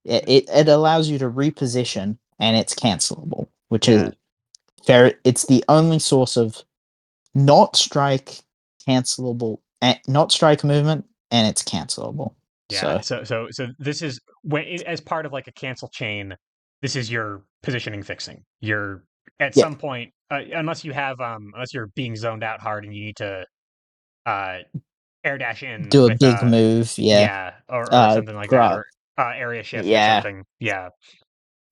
it allows you to reposition and it's cancelable, which Yeah. is very, it's the only source of not strike not strike movement, and it's cancelable. Yeah. So So this is as part of like a cancel chain. This is your positioning fixing. You're at yeah, some point, unless you're being zoned out hard and you need to uh air dash in do a with big move, yeah. yeah or something like that, Grab, or area shift or yeah, something. Yeah.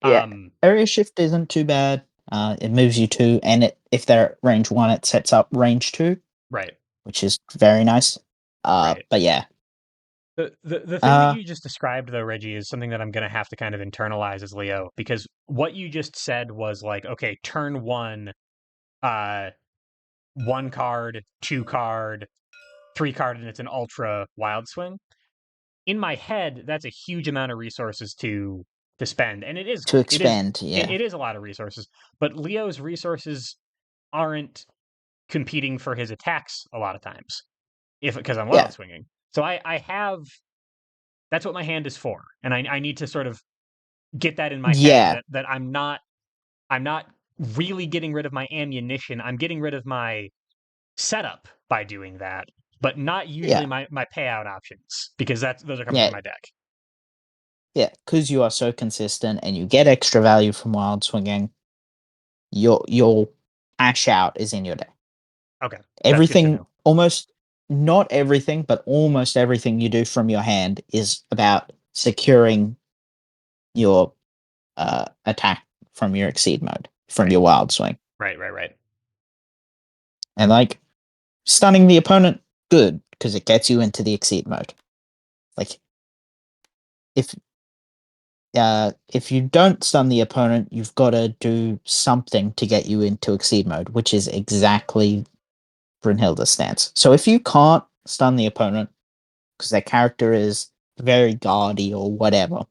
yeah. Um. Area shift isn't too bad. It moves you 2, and if they're at range 1, it sets up range 2, Right. which is very nice. Right. But yeah. The thing that Uh, you just described though, Reggie, is something that I'm gonna have to kind of internalize as Leo, because what you just said was like, okay, turn one, uh, 1 card, 2 card, 3 card, and it's an ultra wild swing. In my head, that's a huge amount of resources to spend, and to it is expand, yeah, it is a lot of resources. But Leo's resources aren't competing for his attacks a lot of times, if because I'm yeah, wild swinging. So I have that's what my hand is for, and I need to sort of get that in my head yeah, that I'm not really getting rid of my ammunition. I'm getting rid of my setup by doing that, but not usually yeah, my payout options, because that's those are coming from yeah, my deck. yeah. Because you are so consistent and you get extra value from wild swinging, your cash out is in your deck. Okay, that's good to Everything, know. almost, not everything, but almost everything you do from your hand is about securing your attack from your exceed mode, from Right, your wild swing. right. And like stunning the opponent, good, because it gets you into the exceed mode. Like if if you don't stun the opponent, you've got to do something to get you into exceed mode, which is exactly Brunhilde's stance. So if you can't stun the opponent because their character is very guardy or whatever,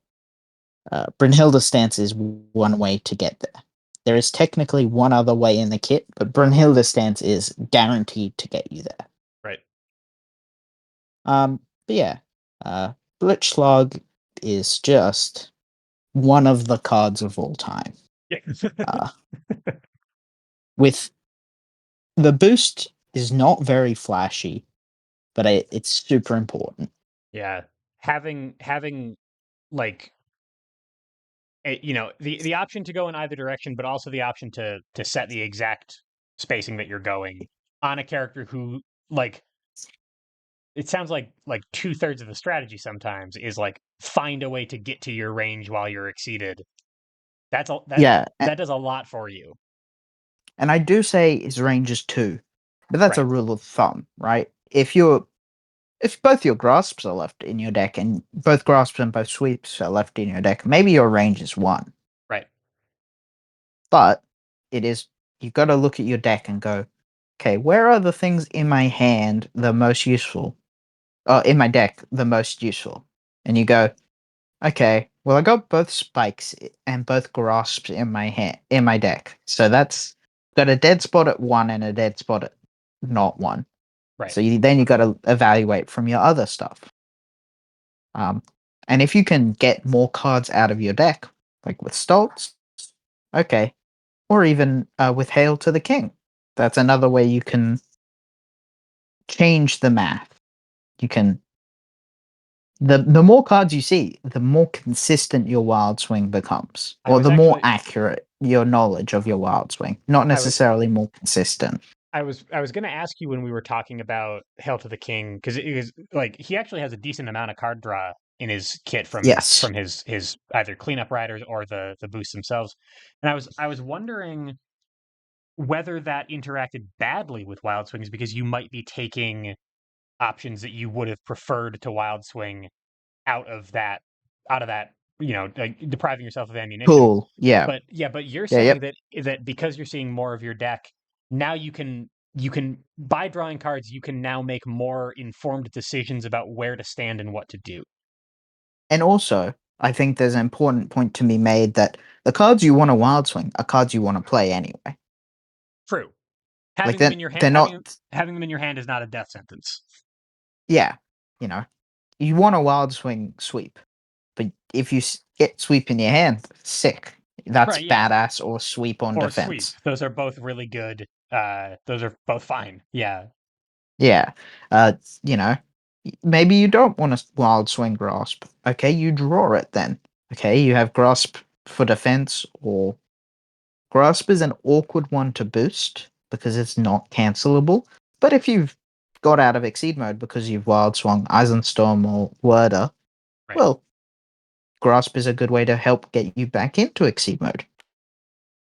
Brunhilde's stance is one way to get there. There is technically one other way in the kit, but Brunhilde's stance is guaranteed to get you there. Right. But yeah, Blitzschlag is just one of the cards of all time. Yeah. Uh, with the boost is not very flashy, but it's super important. Yeah. Having like the option to go in either direction, but also the option to set the exact spacing that you're going on a character who like it sounds like 2/3 of the strategy sometimes is like find a way to get to your range while you're exceeded. That's all that Yeah, that does a lot for you. and I do say his range is 2, but that's a Right, rule of thumb, right? If both your grasps are left in your deck and both grasps and both sweeps are left in your deck, maybe your range is 1. right. But it is you've got to look at your deck and go, okay, where are the things in my hand the most useful? In my deck the most useful? And you go, okay, well I got both spikes and both grasps in my hand in my deck. So that's got a dead spot at 1 and a dead spot at not 1. Right. So then you got to evaluate from your other stuff. Um, and if you can get more cards out of your deck, like with Stoltz, okay, or even with Hail to the King, that's another way you can change the math. You can the more cards you see, the more consistent your wild swing becomes, I or was the more actually accurate your knowledge of your wild swing. Not I was necessarily more consistent. I was gonna ask you when we were talking about Hail to the King because it was like he actually has a decent amount of card draw in his kit Yes, from his either cleanup riders or the boosts themselves, and I was wondering whether that interacted badly with Wild Swings because you might be taking options that you would have preferred to Wild Swing out of that out of that like depriving yourself of ammunition. cool. Yeah, But yeah, but you're yeah, saying yep. that because you're seeing more of your deck, now you can by drawing cards, you can now make more informed decisions about where to stand and what to do. And also, I think there's an important point to be made that the cards you want to wild swing are cards you want to play anyway. True. Like Having them in your hand they're not. having them in your hand is not a death sentence. Yeah, you know, you want a wild swing sweep, but if you get sweep in your hand, sick. That's Right, yeah. badass or sweep on Or sweep. defense. Those are both really good. Those are both fine. Yeah. Yeah, uh, you know, maybe you don't want a wild swing grasp. Okay, you draw it then. Okay, you have grasp for defense, or grasp is an awkward one to boost because it's not cancelable. But if you've got out of exceed mode because you've wild swung Eisenstorm or Worder, Right. well, grasp is a good way to help get you back into exceed mode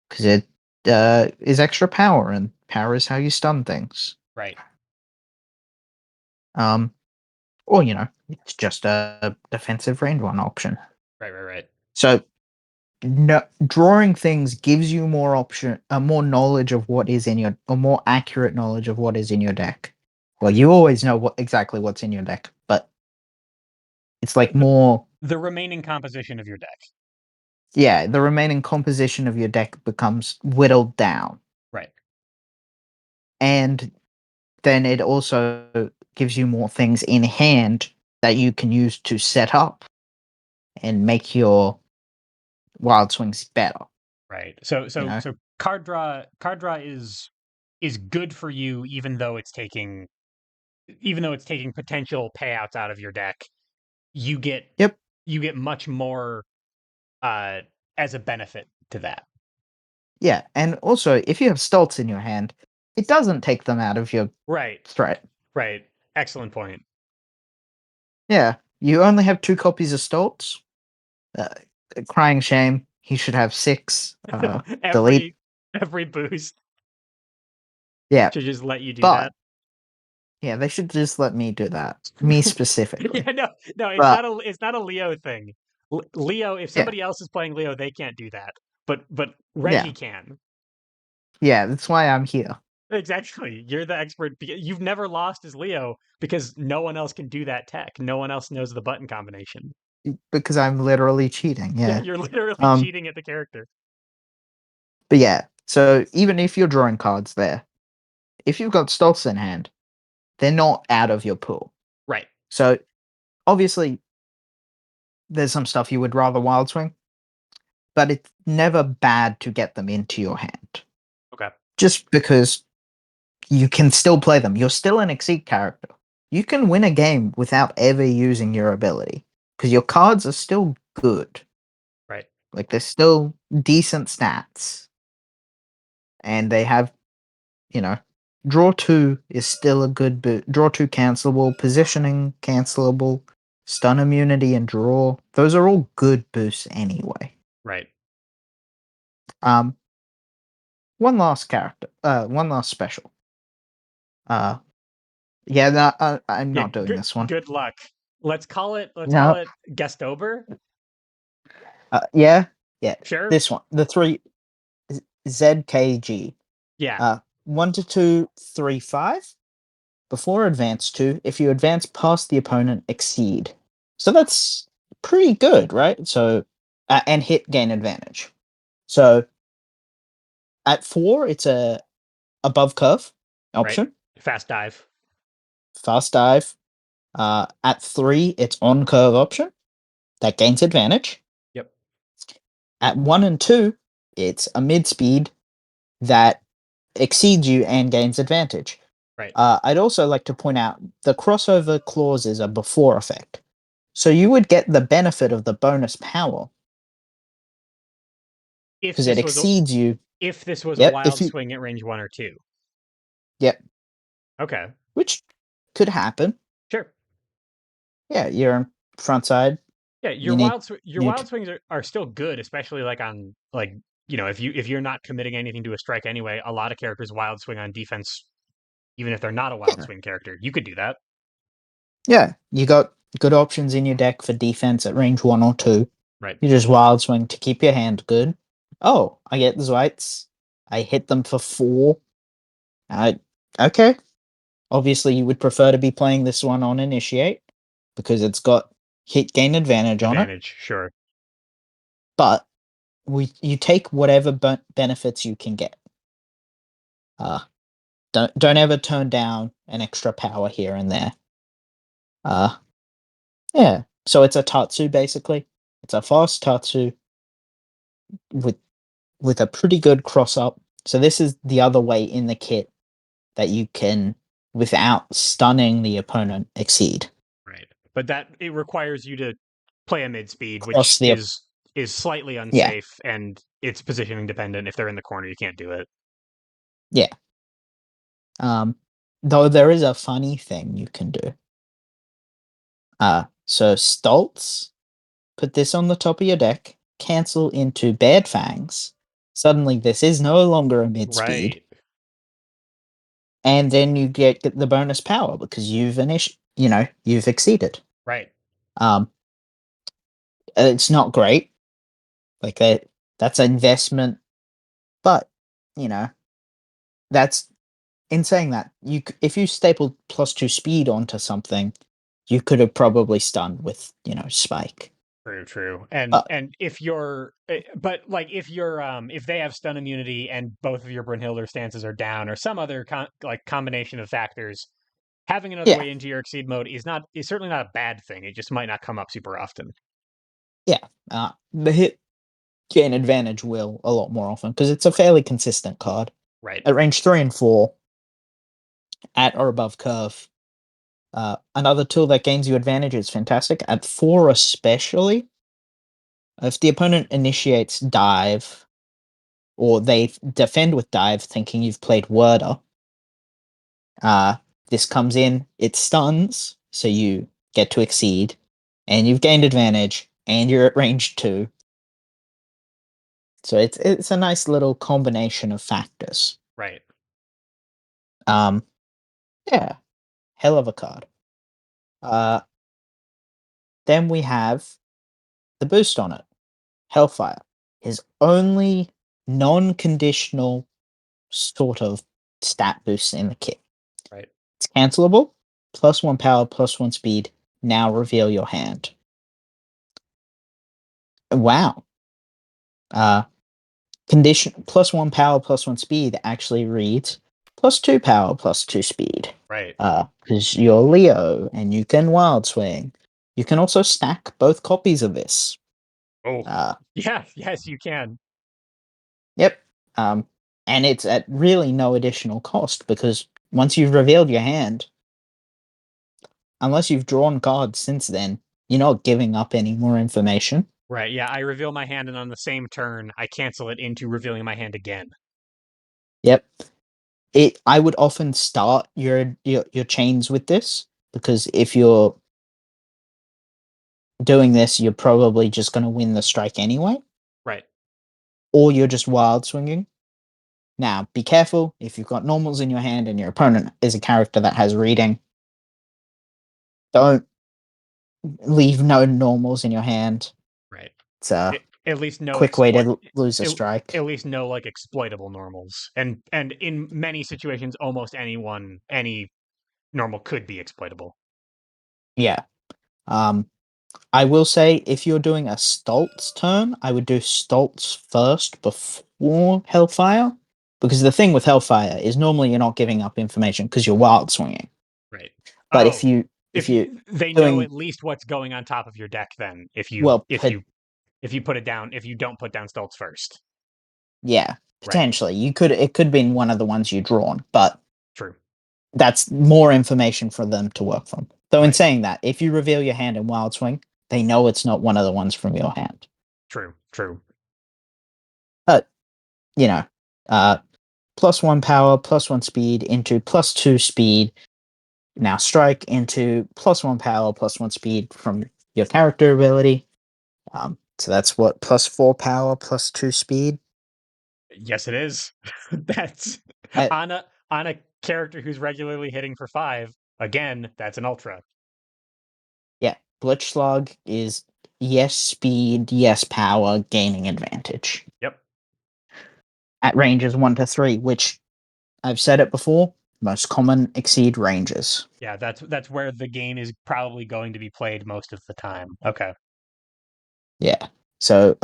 because it is extra power, and power is how you stun things. Right. Um, or it's just a defensive range one option. Right. Right. Right. So no, drawing things gives you more option, more knowledge of what is in your, a more accurate knowledge of what is in your deck. Well, you always know exactly what's in your deck, but it's like The more, the remaining composition of your deck. yeah, the remaining composition of your deck becomes whittled down, Right. and then it also gives you more things in hand that you can use to set up and make your wild swings better. Right. So You so know, so card draw is good for you even though it's taking potential payouts out of your deck. You get yep, you get much more uh as a benefit to that. yeah, and also if you have stults in your hand, it doesn't take them out of your Right. threat. Right. Excellent point. Yeah, you only have 2 copies of stults. Uh, Crying shame. He should have 6. Delete. every every boost Yeah, should just let you do but that. yeah, they should just let me do that. Me specifically. Yeah, no, no, But it's not a Leo thing. Leo, if yeah, somebody else is playing Leo, they can't do that. But yeah, Reggie can. yeah. That's why I'm here. Exactly. You're the expert. You've never lost as Leo because no one else can do that tech. No one else knows the button combination. Because I'm literally cheating. Yeah, Yeah. you're literally Um. cheating at the character. But yeah. So even if you're drawing cards there, if you've got stults in hand, they're not out of your pool. Right. So obviously, there's some stuff you would rather wild swing, but it's never bad to get them into your hand. Okay. Just because you can still play them. You're still an Exceed character. You can win a game without ever using your ability because your cards are still good. Right. Like they're still decent stats, and they have, you know. Draw 2 is still a good boost. Draw 2 cancelable, positioning cancelable, stun immunity, and draw. Those are all good boosts anyway. Right. Um, one last character. One last special. Uh, yeah, no, I'm Yeah, not doing this one. good luck. Let's call No. it Guestober. Yeah, yeah. Sure. This one, the three ZKG. Yeah. 1 to 2, 3, 5. Before advance 2, if you advance past the opponent, exceed. So that's pretty good, right? So, and hit gain advantage. So at 4, it's a above curve Right. option, Fast dive. fast dive. At 3, it's on curve option that gains advantage. Yep. At 1 and 2, it's a mid speed that exceeds you and gains advantage. Right. I'd also like to point out the crossover clauses are before effect. So you would get the benefit of the bonus power If because it this was a exceeds you. if this was a Yep, if wild you swing at range 1 or 2. yep, Okay. which could happen. Sure. Yeah, you're on front side. Yeah, You need your need to, wild swings are still good, especially like on like if you're not committing anything to a strike anyway. A lot of characters wild swing on defense, even if they're not a wild yeah, swing character. You could do that. yeah. You got good options in your deck for defense at range 1 or 2. Right. You just wild swing to keep your hand good. Oh, I get the Zwites. I hit them for 4. I okay. Obviously, you would prefer to be playing this one on initiate because it's got hit gain advantage on it. Advantage. Sure. But you take whatever benefits you can get. Uh, don't ever turn down an extra power here and there. Uh, yeah. So it's a Tatsu basically. It's a fast Tatsu with a pretty good cross up. So this is the other way in the kit that you can, without stunning the opponent, exceed. Right. But that it requires you to play a mid speed, which Cross the is slightly yeah, unsafe and it's positioning dependent. If they're in the corner, you can't do it. yeah. Though there is a funny thing you can do. So Stoltz, put this on the top of your deck, cancel into Bad Fangs. Suddenly, this is no longer a mid speed, Right. and then you get the bonus power because you've exceeded. Right. Um, it's not great, like that's an investment, but you know that's in saying that if you stapled +2 speed onto something, you could have probably stunned with spike. True, true. But And if you're but like if you're if they have stun immunity and both of your Brunhilde stances are down or some other like combination of factors, having another yeah, way into your exceed mode is certainly not a bad thing. It just might not come up super often. yeah, the hit gain advantage will a lot more often because it's a fairly consistent card. Right. At range 3 and 4, at or above curve, another tool that gains you advantage is fantastic. At 4 especially, if the opponent initiates dive or they defend with dive thinking you've played Worder, uh, this comes in, it stuns, so you get to exceed, and you've gained advantage, and you're at range 2. So it's a nice little combination of factors. Right. Um, yeah, hell of a card. Uh, then we have the boost on it. Hellfire, his only non-conditional sort of stat boost in the kit. Right. It's cancelable, +1 power, +1 speed. Now reveal your hand. Wow. Uh, condition +1 power, +1 speed actually reads +2 power, +2 speed. Right. Because you're Leo and you can wild swing. You can also stack both copies of this. Oh. Uh, Yeah, yes, you can. yep. Um, and it's at really no additional cost because once you've revealed your hand, unless you've drawn cards since then, you're not giving up any more information. Right. Yeah, I reveal my hand and on the same turn I cancel it into revealing my hand again. Yep. it I would often start your chains with this because if you're doing this, you're probably just going to win the strike anyway, Right. or you're just wild swinging. Now, be careful if you've got normals in your hand and your opponent is a character that has reading. Don't leave no normals in your hand. Right. It's a At least no quick way exploit. to lose a At, strike. at least no like exploitable normals, and in many situations, almost any normal could be exploitable. Yeah. Um, I will say if you're doing a Stoltz turn, I would do Stoltz first before Hellfire. Because the thing with Hellfire is normally you're not giving up information because you're wild swinging. Right. But Oh, if if you they know doing at least what's going on top of your deck, then well, if you put it down, if you don't put down Stoltz first. yeah, Right. potentially it could be one of the ones you drawn, but True. that's more information for them to work from. Though in Right. saying that, if you reveal your hand in Wild Swing, they know it's not one of the ones from your hand. True. True. But you know, uh, +1 power, +1 speed into +2 speed. Now strike into +1 power, +1 speed from your character ability. So that's what +4 power, +2 speed. Yes, it is. That's Uh, on a character who's regularly hitting for 5. Again, that's an ultra. yeah, Blitzschlag is yes speed, yes power, gaining advantage Yep. at ranges 1 to 3, which I've said it before. Most common exceed ranges. Yeah, that's where the game is probably going to be played most of the time. Okay. Yeah. So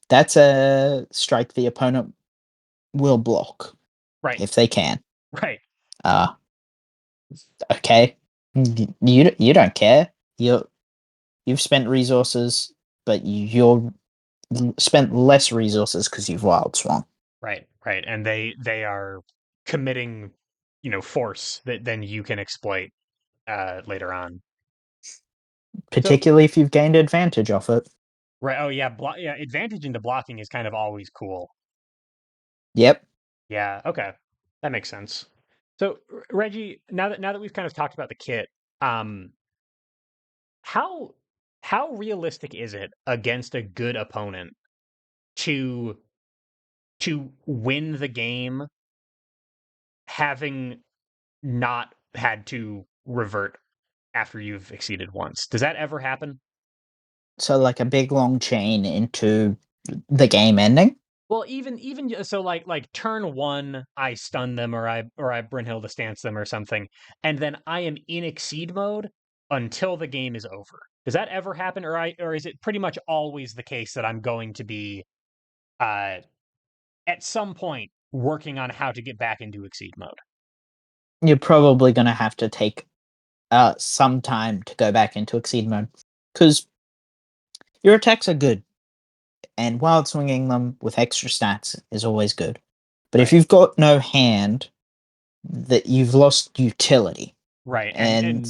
that's a strike the opponent will block Right. if they can. Right. Uh okay. You don't care. You've spent resources, but you're spent less resources because you've wild swung. Right. Right. And they are committing, force that then you can exploit later on. So, Particularly if you've gained advantage off it. right. Oh yeah, yeah, advantage into blocking is kind of always cool. Yep. Yeah, okay. That makes sense. So, Reggie, now that we've kind of talked about the kit, um how how realistic is it against a good opponent to win the game having not had to revert after you've exceeded once? Does that ever happen? So like a big long chain into the game ending. Well, even so, like turn one, I stun them or I Brynhilde stance them or something, and then I am in exceed mode until the game is over. Does that ever happen, or is it pretty much always the case that I'm going to be uh at some point working on how to get back into exceed mode? You're probably gonna have to take some time to go back into exceed mode because your attacks are good, and wild swinging them with extra stats is always good. But if Right. you've got no hand, that you've lost utility, Right. and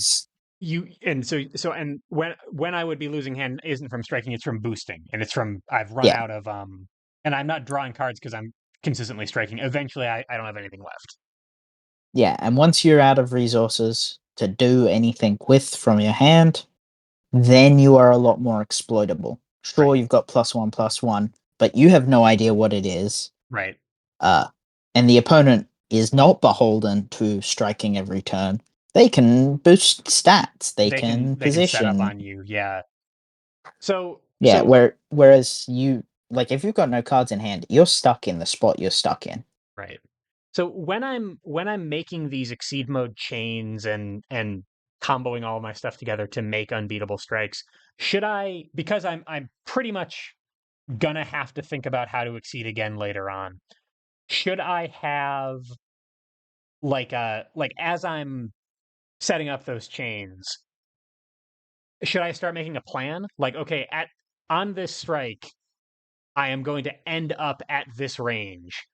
And when I would be losing hand isn't from striking, it's from boosting. And it's from I've run yeah, out of and I'm not drawing cards because I'm consistently striking. Eventually I don't have anything left. yeah, and once you're out of resources to do anything with from your hand, then you are a lot more exploitable. Sure, Right. you've got +1/+1, but you have no idea what it is. Right. Uh, and the opponent is not beholden to striking every turn. They can boost stats. They can They can set up position. on you. Yeah. So Yeah, so whereas you like if you've got no cards in hand, you're stuck in the spot you're stuck in. right. So when I'm making these exceed mode chains and comboing all my stuff together to make unbeatable strikes, should I, because I'm pretty much gonna have to think about how to exceed again later on. Should I have like as I'm setting up those chains, should I start making a plan? Like, okay, at on this strike, I am going to end up at this range.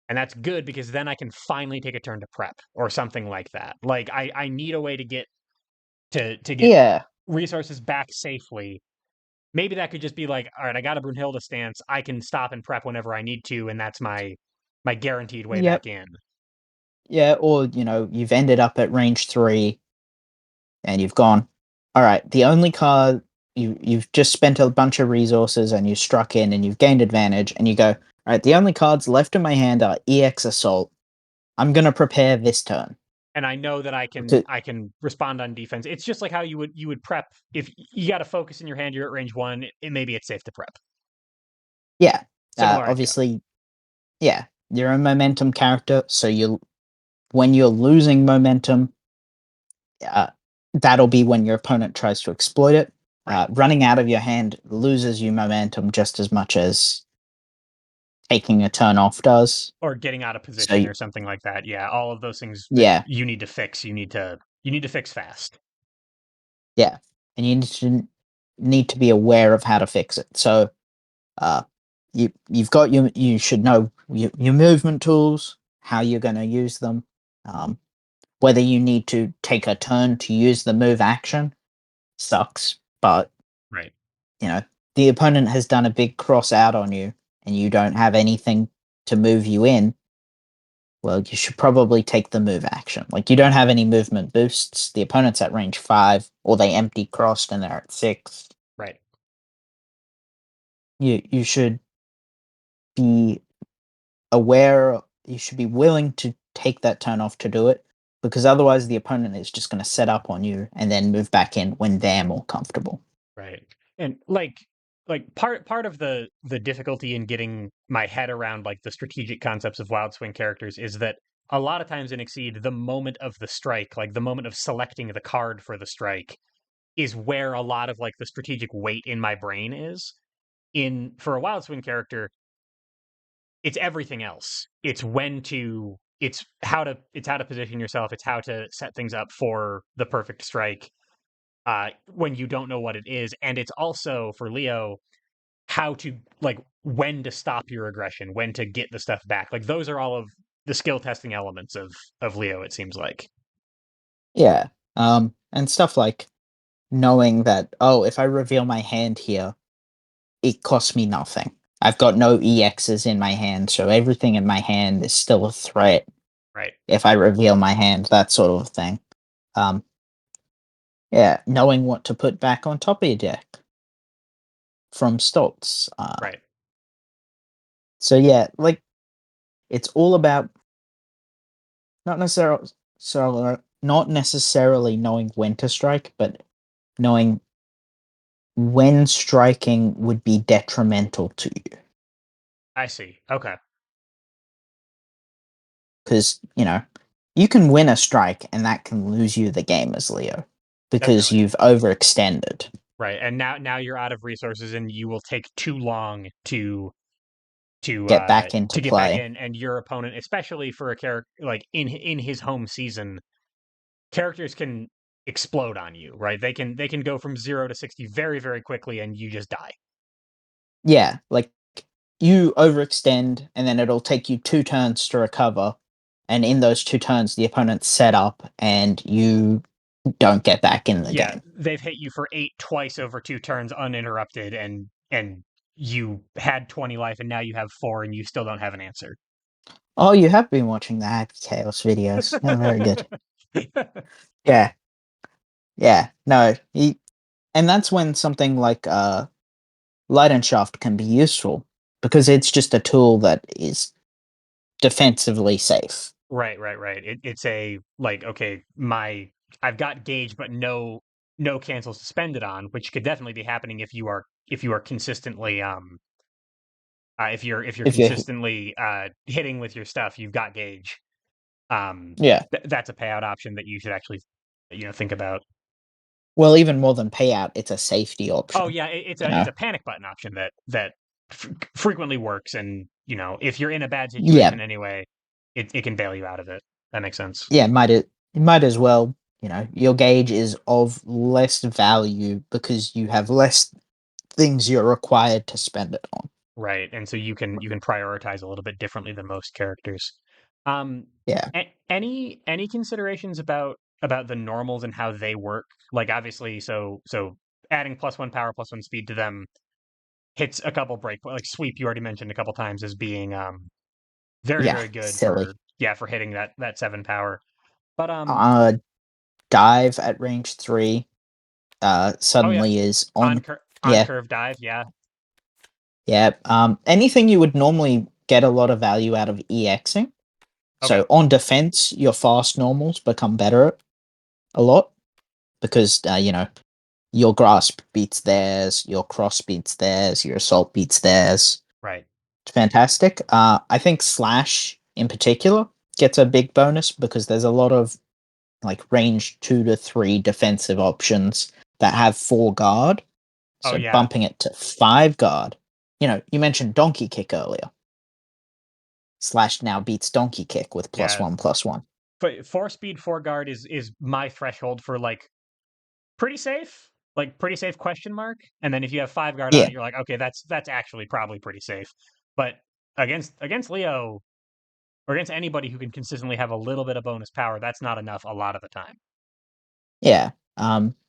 And that's good because then I can finally take a turn to prep or something like that. Like I need a way to get to get Yeah. resources back safely. Maybe that could just be like, all right, I got a Brunhilde stance. I can stop and prep whenever I need to, and that's my guaranteed way Yep. back in. Yeah, or you've ended up at range 3 and you've gone, all right, the only card you've just spent a bunch of resources and you struck in and you've gained advantage and you go, all right, the only cards left in my hand are EX Assault. I'm gonna prepare this turn. And I know that To, I can respond on defense. It's just like how you would prep if you got to focus in your hand. You're at range 1. Maybe it's safe to prep. yeah, Similar idea. obviously, yeah, you're a momentum character, so you when you're losing momentum, uh, that'll be when your opponent tries to exploit it. Right. Running out of your hand loses you momentum just as much as taking a turn off does. Or getting out of So position or something like that. Yeah, all of those things that yeah, you need to fix. You need to fix fast. yeah, and you need to be aware of how to fix it. So uh, you should know your movement tools, how you're going to use them, um, whether you need to take a turn to use the move action sucks, but Right. you know, the opponent has done a big cross out on you and you don't have anything to move you in, well, you should probably take the move action. Like, you don't have any movement boosts. The opponent's at range 5, or they empty crossed and they're at 6. Right. You should be aware, you should be willing to take that turn off to do it, because otherwise the opponent is just going to set up on you and then move back in when they're more comfortable. Right. And part of the difficulty in getting my head around like the strategic concepts of Wild Swing characters is that a lot of times in Exceed, the moment of the strike, like the moment of selecting the card for the strike, is where a lot of like the strategic weight in my brain is. In for a Wild Swing character, it's everything else. It's how to position yourself. It's how to set things up for the perfect strike when you don't know what it is. And it's also for Leo how to like when to stop your aggression, when to get the stuff back. Like those are all of the skill testing elements of Leo. It seems like Yeah. And stuff like knowing that, oh, if I reveal my hand here, it costs me nothing. I've got no EXs in my hand, so everything in my hand is still a threat right, if I reveal my hand, that sort of thing. Um, yeah, knowing what to put back on top of your deck from Stoltz. right. So yeah, like, it's all about not necessarily not necessarily knowing when to strike, but knowing when striking would be detrimental to you. I see. Okay, Because, you can win a strike and that can lose you the game as Leo because definitely. you've overextended. Right, and now you're out of resources, and you will take too long Get back into to get back play. in, and your opponent, especially for a character like in his home season, characters can explode on you, right? They can go from 0 to 60 very very quickly, and you just die. Yeah, like, you overextend and then it'll take you 2 turns to recover. And in those 2 turns, the opponent's set up and you don't get back in the Yeah, game. they've hit you for 8 twice over 2 turns uninterrupted, and you had 20 life, and now you have 4, and you still don't have an answer. Oh, you have been watching the Happy Chaos videos. They're very good. Yeah, yeah. No, and that's when something like Light and Shaft can be useful because it's just a tool that is defensively safe. Right, right, right. It's a like okay, my I've got gauge, but no cancels to spend it on, which could definitely be happening if you are consistently if you're If you, consistently hitting with your stuff, you've got gauge. yeah. That's a payout option that you should actually think about. Well, even more than payout, it's a safety Oh option. yeah, You it's know. a panic button option that frequently works, and if you're in a bad Yeah, situation anyway, it can bail you out of it. That makes sense. yeah. Might as well. Your gauge is of less value because you have less things you're required to spend it on. Right, and so you can prioritize a little bit differently than most characters. Um, Yeah, any considerations about the normals and how they work? Like obviously, so adding +1 power, +1 speed to them hits a couple break like sweep. You already mentioned a couple times as being very yeah. very good for Silly. yeah, for hitting that 7 power. But, Uh, Dive at range 3 oh, yeah, suddenly is on. on Yeah, curve dive, yeah, yeah. Anything you would normally get a lot of value out of EXing. okay, So on defense, your fast normals become better a lot because your grasp beats theirs, your cross beats theirs, your assault beats theirs. right. It's fantastic. I think slash in particular gets a big bonus because there's a lot of like range 2 to 3 defensive options that have 4 guard. Oh, So yeah, bumping it to 5 guard. You mentioned donkey kick earlier. Slash now beats donkey kick with plus yeah. 1/+1. But 4 speed, 4 guard is my threshold for, like, pretty safe question mark, and then if you have 5 guard on Yeah, it, you're like, "Okay, that's actually probably pretty safe." But against Leo, or against anybody who can consistently have a little bit of bonus power, that's not enough a lot of the time. yeah.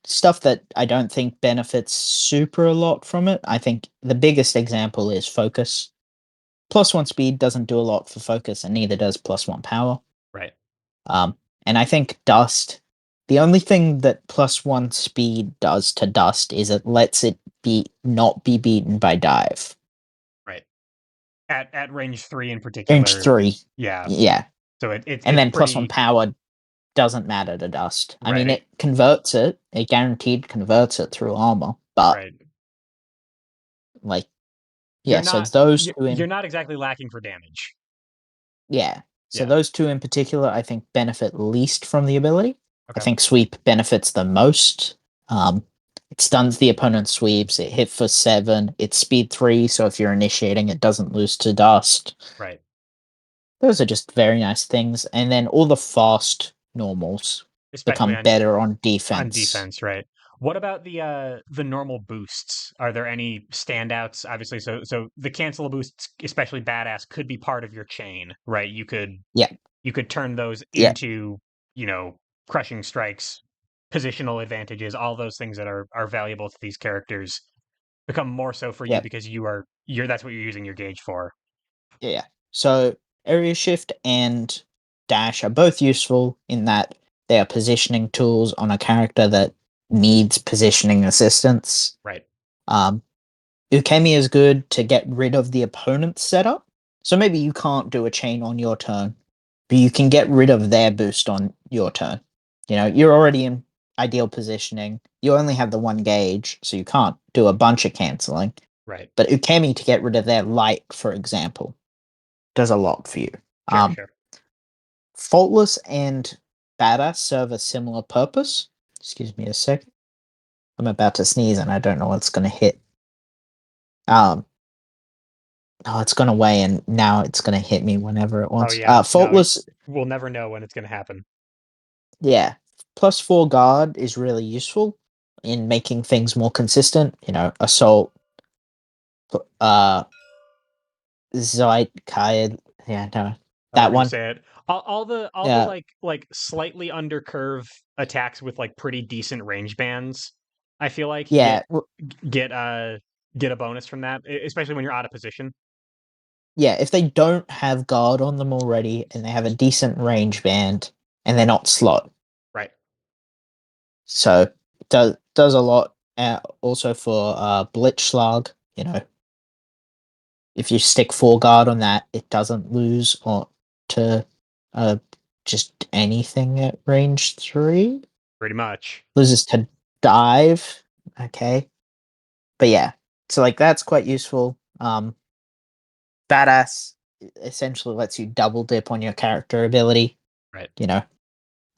Stuff that I don't think benefits super a lot from it. I think the biggest example is focus. +1 speed doesn't do a lot for focus, and neither does +1 power. Right. And I think dust. The only thing that +1 speed does to dust is it lets it be not be beaten by dive. Right. At range 3 in Range particular, 3, yeah. yeah, So it's and it's then +1 pretty power doesn't matter to dust. I right, mean, it converts it. It guaranteed converts it through armor, but right. like, yeah. So those two You're in not exactly lacking for damage. Yeah. So Yeah. those two in particular, I think, benefit least from the ability. I Okay. think sweep benefits the most. Um, it stuns the opponent's sweeps. It hit for 7. It's speed 3, so if you're initiating, it doesn't lose to dust. Right. Those are just very nice things. And then all the fast normals Especially become better on defense. defense, right? What about the normal boosts? Are there any standouts? Obviously, so the cancel boosts, especially badass, could be part of your chain, right? Yeah, You could turn those yeah, into, you know, crushing strikes, positional advantages, all those things that are valuable to these characters become more so for you yeah, because you're that's what you're using your gauge for. yeah. So area shift and dash are both useful in that they are positioning tools on a character that needs positioning assistance. Right. Um, Ukemi is good to get rid of the opponent's setup. So maybe you can't do a chain on your turn, but you can get rid of their boost on your turn. You're already in ideal positioning. You only have the one gauge, so you can't do a bunch of canceling. Right. But Ukemi to get rid of their light, for example, does a lot for you. Sure, Um, sure. Faultless and Badass serve a similar purpose. Excuse me a second. I'm about to sneeze and I don't know what's going to hit. Um, Oh, it's gone away, and now it's gonna hit me whenever it Oh wants. yeah. No, Faultless, we'll never know when it's going to happen. yeah. +4 guard is really useful in making things more consistent. Assault, uh, Zeitkaid. Yeah, no, that However you one. say it. All the Yeah, like slightly under curve attacks with like pretty decent range bands, I feel like yeah, get get a bonus from that, especially when you're out of position. yeah. If they don't have guard on them already, and they have a decent range band, and they're not slot, Right. so does a lot. Also for Blitzschlag, if you stick 4 guard on that, it doesn't lose or to uh just anything at range 3. Pretty much. Loses to dive. Okay. But yeah. So like that's quite useful. Badass essentially lets you double dip on your character ability, Right. you know.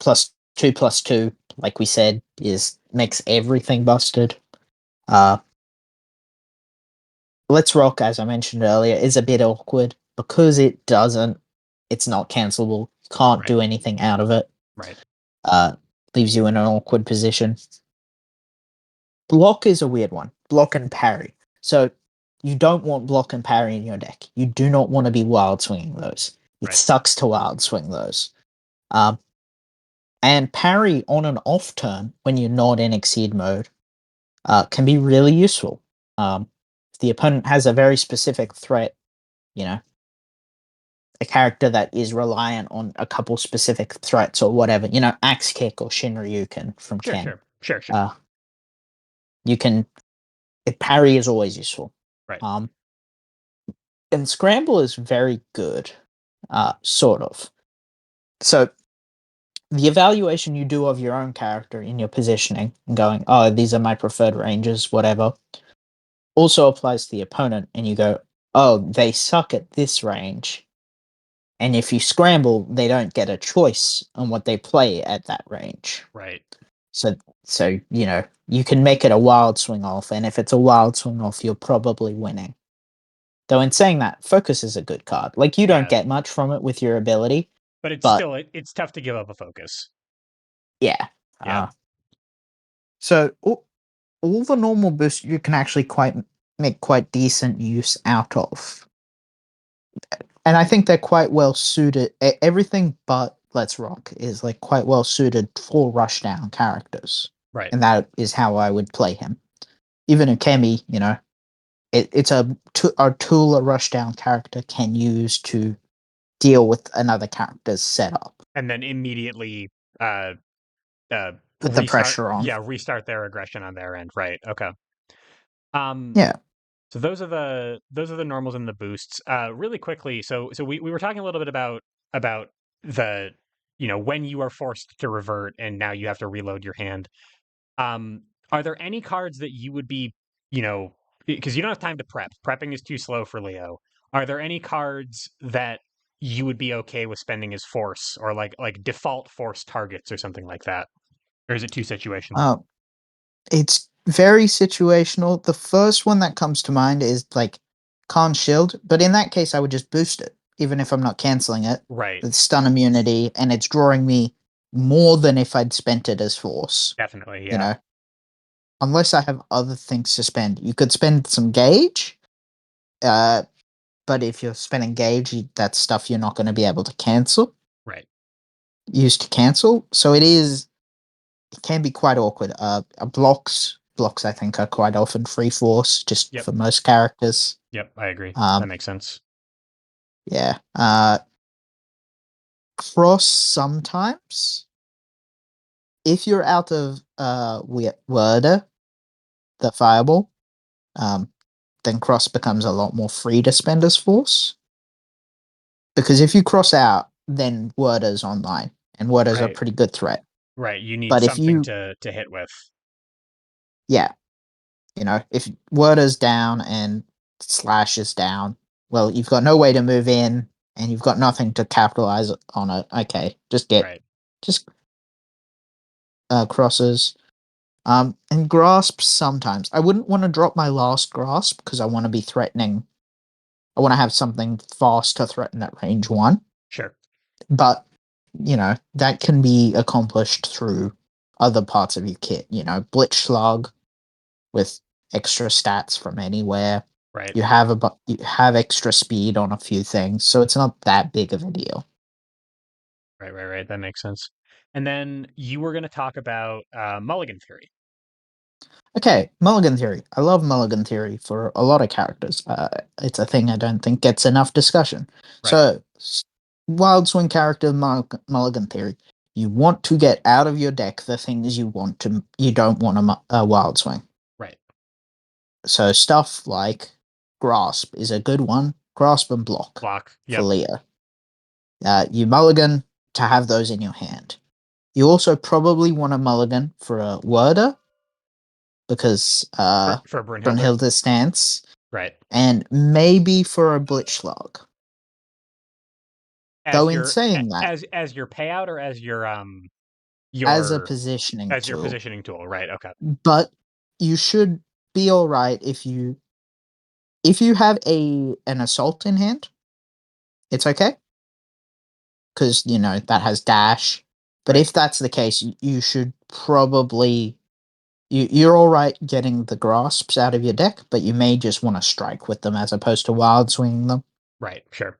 +2/+2, like we said, is makes everything busted. Uh Let's Rock, as I mentioned earlier, is a bit awkward because it's not cancelable. You can't Right. do anything out of it. Right. Uh, Leaves you in an awkward position. Block is a weird one. Block and parry. So you don't want block and parry in your deck. You do not want to be wild swinging those. It Right. sucks to wild swing those. Um, and parry on an off turn when you're not in exceed mode can be really useful. If the opponent has a very specific threat, you know, a character that is reliant on a couple specific threats or whatever, Axe Kick or Shinryuken from Sure, Ken. sure, sure, sure. Uh, you can parry is always useful. Right, Um, and Scramble is very good, sort of. So the evaluation you do of your own character in your positioning and going, oh, these are my preferred ranges, whatever, also applies to the opponent, and you go, oh, they suck at this range. And if you scramble, they don't get a choice on what they play at that range. right. So, you can make it a wild swing off, and if it's a wild swing off, you're probably winning. Though, in saying that, focus is a good card. Like, you don't Yeah, get much from it with your ability, but it's but still it's tough to give up a focus. yeah. Yeah, So all the normal boosts you can actually quite make quite decent use out of, and I think they're quite well suited. Everything but Let's Rock is like quite well suited for rushdown characters, right. and that is how I would play him. Even Ukemi, it's a tool a rushdown character can use to deal with another character's setup. And then immediately uh uh Put the restart, pressure on. yeah, restart their aggression on their end. Right. Okay. Um Yeah. so those are the normals and the boosts. Really quickly, so we were talking a little bit about the when you are forced to revert and now you have to reload your hand. Um, are there any cards that you would be, you know, because you don't have time to prep. Prepping is too slow for Leo. Are there any cards that you would be okay with spending as force or like default force targets or something like that? Or is it too situational? Uh, it's very situational. The first one that comes to mind is like Khan Shield, but in that case, I would just boost it, even if I'm not canceling it. Right. It's stun immunity, and it's drawing me more than if I'd spent it as force. Definitely. You Yeah. know, unless I have other things to spend, you could spend some gauge. Uh, but if you're spending gauge, that's stuff you're not going to be able to cancel. Right. Use to cancel, so it can be quite awkward. Blocks I think are quite often free force just Yep. for most characters. Yep. I agree. That Um, makes sense. yeah. Cross sometimes. If you're out of Worder, the fireball, um, then cross becomes a lot more free to spend as force. Because if you cross out, then Worder's online, and Worder's a Right. pretty good threat. Right. You need But if something you, to hit with. yeah, if Word is down and Slash is down, well, you've got no way to move in, and you've got nothing to capitalize on it. Okay, Right. just crosses. And grasp sometimes. I wouldn't want to drop my last grasp because I want to be threatening. I want to have something fast to threaten at range one, Sure. but that can be accomplished through other parts of your kit. Blitz Slug with extra stats from anywhere. Right. You have extra speed on a few things, so it's not that big of a deal. Right. Right. Right. That makes sense. And then you were going to talk about Mulligan theory. Okay, Mulligan theory. I love Mulligan theory for a lot of characters. It's a thing I don't think gets enough discussion. Right. So, wild swing character Mulligan theory. You want to get out of your deck the things you don't want a wild swing. Right. So stuff like grasp is a good one. Grasp and block Block. for Yep. Leo. You mulligan to have those in your hand. You also probably want a mulligan for a Worder because For Brunhilde. Brunhilde's stance, Right. and maybe for a Blitzschlag. Though As in your saying that, as your payout or as a your positioning as your tool, positioning tool. Right. Okay. but you should be all right if you have an assault in hand. It's okay because that has dash. But Right. if that's the case, you should probably you're all right getting the grasps out of your deck, but you may just want to strike with them as opposed to wild swinging them. Right. Sure.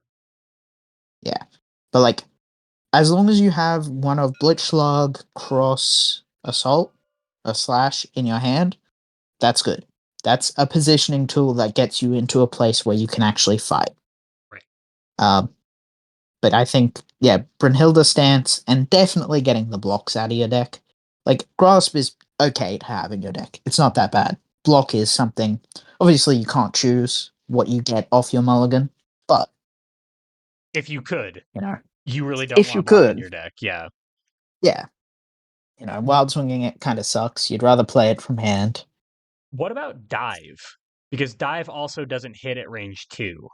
Yeah, but like as long as you have one of Blitzschlag, Cross, Assault, a Slash in your hand, that's good. That's a positioning tool that gets you into a place where you can actually fight. Right. Um, But I think, yeah, Brunhilde stance and definitely getting the blocks out of your deck. Like, Grasp is okay to have in your deck. It's not that bad. Block is something. Obviously, you can't choose what you get off your mulligan, but, If you could, you know, you really don't if you want block in could, your deck. Yeah. yeah, wild swinging it kind of sucks. You'd rather play it from hand. What about dive? Because dive also doesn't hit at range 2.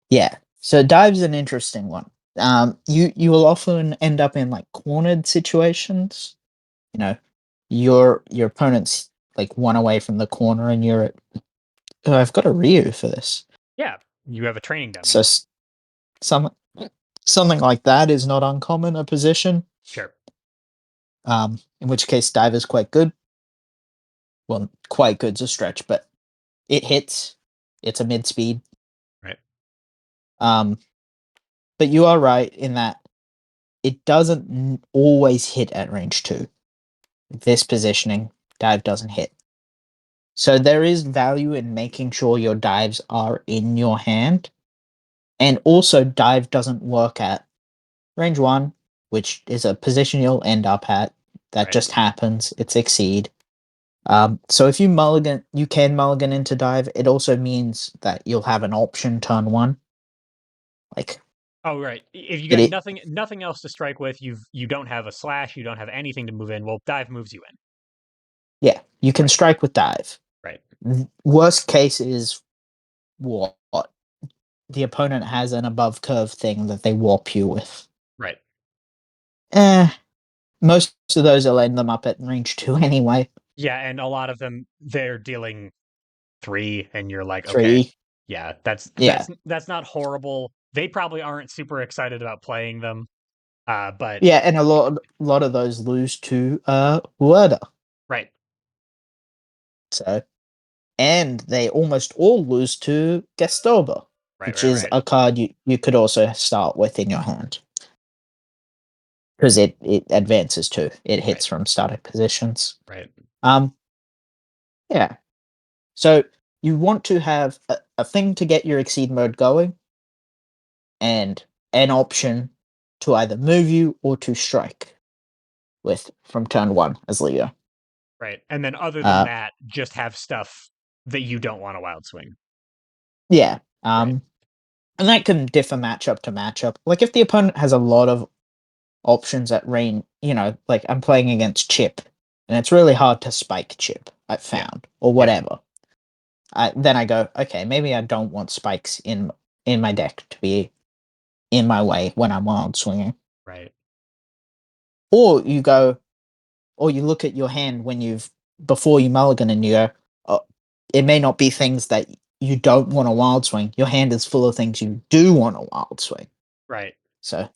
Yeah. So dive's an interesting one. You will often end up in like cornered situations. You know, your opponent's like one away from the corner, and you're at. Oh, I've got a Ryu for this. Yeah, you have a training So dummy. some something like that is not uncommon a position. Sure. In which case dive is quite good. Well, quite good's a stretch, but it hits. It's a mid speed. Right. Um, but you are right in that it doesn't always hit at range 2. This positioning, dive doesn't hit. So there is value in making sure your dives are in your hand. And also, dive doesn't work at range 1, which is a position you'll end up at. That Right. just happens. It's exceed. So if you can mulligan into dive. It also means that you'll have an option turn 1. Like, Oh, right. If you got it nothing else to strike with, you don't have a slash, you don't have anything to move in. Well, dive moves you in. yeah, you can Right. strike with dive. Right. Worst case is what? The opponent has an above curve thing that they warp you with. Right. Eh, most of those will end them up at range 2 anyway. Yeah, and a lot of them they're dealing 3 and you're like, "Okay, 3. yeah, that's Yeah. that's not horrible." They probably aren't super excited about playing them. But Yeah, and a lot of those lose to Werder. right. So, and they almost all lose to Gestober, Right, which right, is right. a card you could also start with in your hand. Because it advances too. It Right. hits from starting positions. Right. Um yeah. So you want to have a thing to get your exceed mode going, and an option to either move you or to strike with from turn 1 as Leo. Right. And then other than Uh that, just have stuff that you don't want to wild swing. yeah. Right. And that can differ matchup to matchup. Like if the opponent has a lot of options at range, like I'm playing against Chip, and it's really hard to spike Chip, I've Yeah. found, or Yeah. whatever. Then I go, okay, maybe I don't want spikes in my deck to be in my way when I'm wild swinging. Right. Or you go, or you look at your hand when you've before you mulligan, and you go, oh, it may not be things that you don't want to wild swing. Your hand is full of things you do want to wild swing. Right. So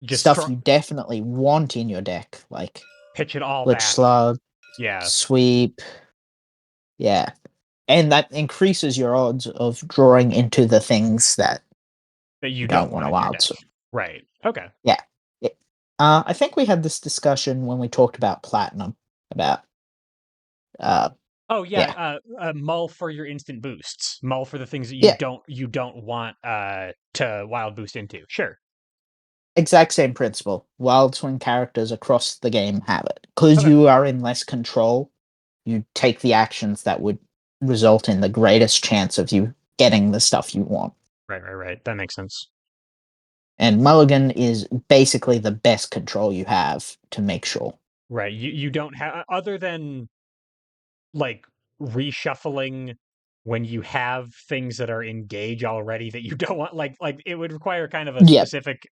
Just stuff you definitely want in your deck, like pitch it all Glitch back. Slug, Yeah. Sweep, yeah. And that increases your odds of drawing into the things that That you you don't don't want want to in your wild deck. swing. Right. Okay. Yeah. It- I think we had this discussion when we talked about Platinum, about, uh, Oh yeah, yeah. mull for your instant boosts. Mull for the things that Yeah, you don't want to wild boost into. Sure. exact same principle. Wild swing characters across the game have it. Because Okay. you are in less control, you take the actions that would result in the greatest chance of you getting the stuff you want. Right, right, right. That makes sense. And Mulligan is basically the best control you have to make sure. Right. You don't have other than like reshuffling when you have things that are engaged already that you don't want like it would require kind of a Yep. specific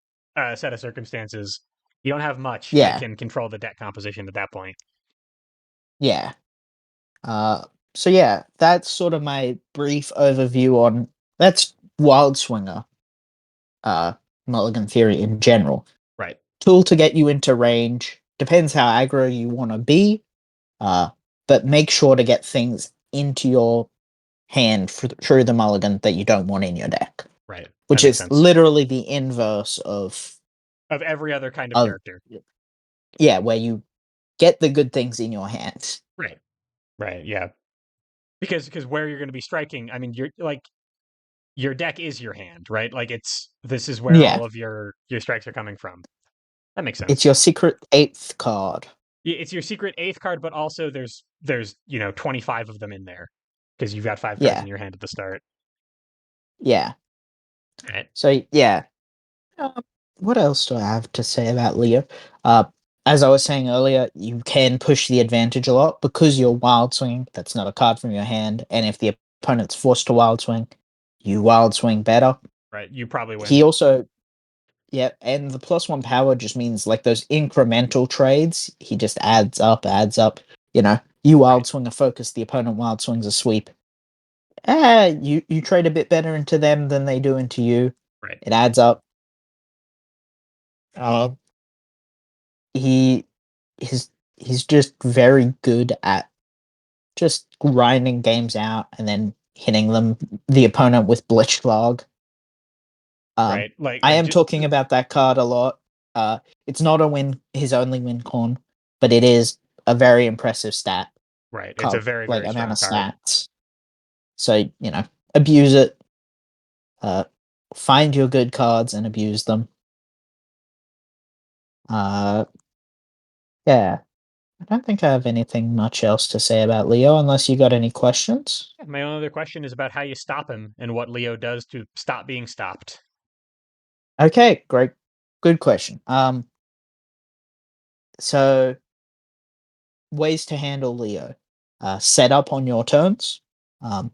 set of circumstances. You don't have much that Yeah. can control the deck composition at that point. Yeah. Uh, so yeah, that's sort of my brief overview on that's Wild Swinger, uh, Mulligan Theory in general. Right. Tool to get you into range. Depends how aggro you want to be. Uh, but make sure to get things into your hand through the mulligan that you don't want in your deck, Right. That which makes is sense. literally the inverse Of every other kind of of character. yeah, where you get the good things in your hands. Right. Right. Yeah. Because where you're going to be striking, I mean, you're like your deck is your hand, right? Like this is where Yeah, all of your strikes are coming from. That makes it's sense. your secret eighth card. It's your secret eighth card, but also there's 25 of them in there because you've got 5 cards in Yeah, your hand at the start. yeah. Right, So yeah. Uh, what else do I have to say about Leo? Uh, as I was saying earlier, you can push the advantage a lot because you're wild swinging. That's not a card from your hand, and if the opponent's forced to wild swing, you wild swing better. right. You probably win. He also, yeah, and the +1 power just means like those incremental trades. He just adds up, adds up. You Right, wild swing a focus, the opponent wild swings a sweep. You trade a bit better into them than they do into you. right, It adds up. Uh, he he's he's just very good at just grinding games out and then hitting the opponent with Blitzschlag. right. Like I like am just talking about that card a lot. It's not his only win con, but it is a very impressive stat right. It's a card, very like very amount strong of card. stats. So abuse it. Uh, find your good cards and abuse them. Uh, yeah, I don't think I have anything much else to say about Leo, unless you got any questions. Yeah, my only other question is about how you stop him and what Leo does to stop being stopped. Okay, great, good question. So ways to handle Leo. Set up on your turns. Um,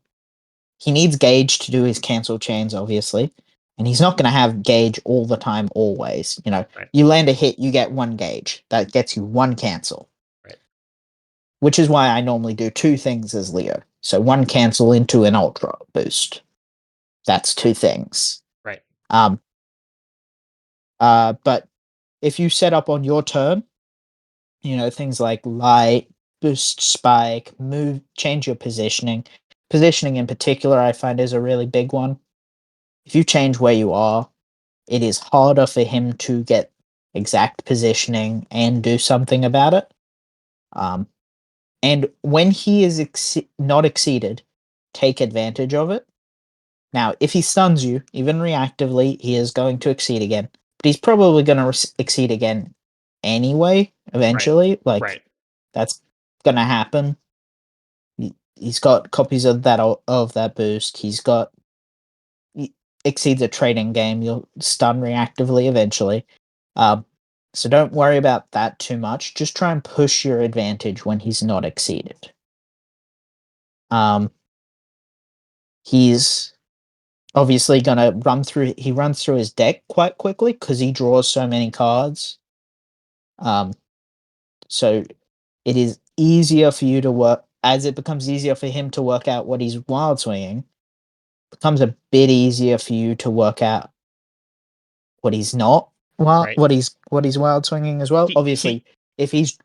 he needs Gauge to do his cancel chains, obviously, and he's not going to have Gauge all the time, always. Right, You land a hit, you get 1 Gauge. That gets you 1 cancel, right, which is why I normally do 2 things as Leo. So 1 cancel into an Ultra boost. That's 2 things. right, Um, but if you set up on your turn, things like light, boost spike, move, change your positioning. Positioning in particular, I find is a really big one. If you change where you are, it is harder for him to get exact positioning and do something about it. Um, and when he is not exceeded, take advantage of it. Now, if he stuns you, even reactively, he is going to exceed again. But he's probably going to exceed again anyway, right, eventually. Like, right. that's going to happen. He's got copies of that boost. He exceeds a trading game. You'll stun reactively eventually. Um, so don't worry about that too much. Just try and push your advantage when he's not exceeded. Um, he's obviously gonna run through. He runs through his deck quite quickly because he draws so many cards. Um, so it is easier for you to work as it becomes easier for him to work out what he's wild swinging. Becomes a bit easier for you to work out what he's not. Well, Right. what he's wild swinging as well. He Obviously, if he's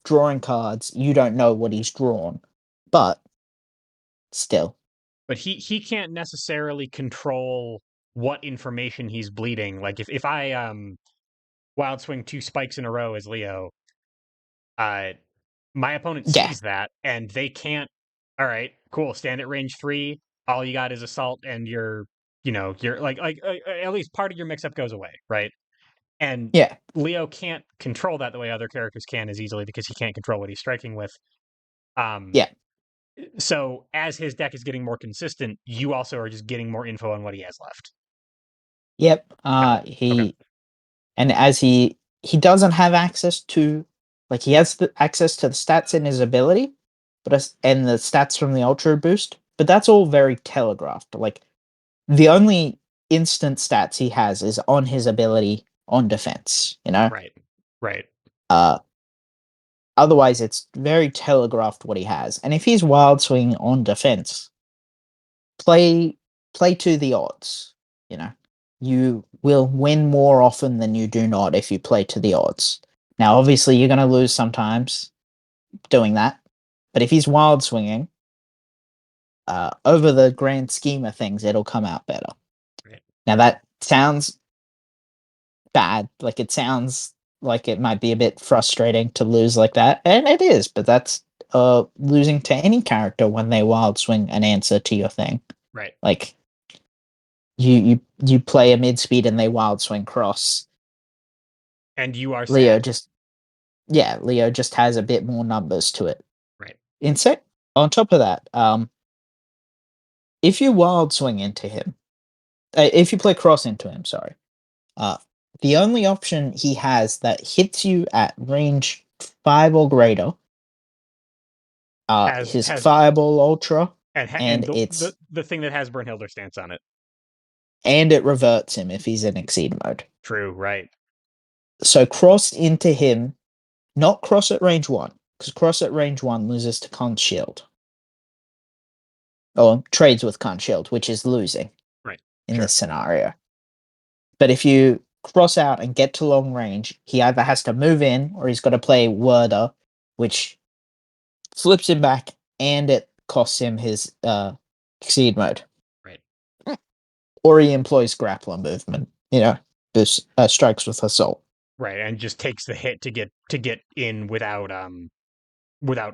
drawing cards, you don't know what he's drawn, but still, but he can't necessarily control what information he's bleeding. Like if I wild swing 2 spikes in a row as Leo, uh my opponent yeah, sees that and they can't. All right, cool, stand at range 3. All you got is assault and you're like at least part of your mix up goes away, right? And yeah, Leo can't control that the way other characters can as easily because he can't control what he's striking with. Um, yeah, so as his deck is getting more consistent, you also are just getting more info on what he has left. yep. Got it. Okay. And as he doesn't have access to, like, he has the access to the stats in his ability, and the stats from the Ultra boost, but that's all very telegraphed. Like, the only instant stats he has is on his ability on defense. Right. Right. Uh, Otherwise, it's very telegraphed what he has. And if he's wild swinging on defense, play play to the odds. You know, you will win more often than you do not if you play to the odds. Now, obviously, you're going to lose sometimes doing that, but if he's wild swinging, over the grand scheme of things, it'll come out better. Right. Now, that sounds bad. Like, it sounds like it might be a bit frustrating to lose like that, and it is. But that's losing to any character when they wild swing an answer to your thing. Right. Like, you play a mid speed and they wild swing cross. And you are Leo sad. just yeah, Leo just has a bit more numbers to it. Right. Insect on top of that, if you wild swing into him, if you play cross into him, sorry, uh, the only option he has that hits you at range 5 or greater, his Has Fireball Ultra, and and the thing that has Bernhilder stance on it. it reverts him if he's in Exceed mode. True. Right. So cross into him, not cross at range 1, because cross at range 1 loses to Con Shield. Or trades with Con Shield, which is losing Right. in Sure. this scenario. But if you cross out and get to long range, he either has to move in or he's got to play Worder, which flips him back and it costs him his Exceed mode. Right. Or he employs Grappler movement, boost, strikes with Assault. Right. And just takes the hit to get in without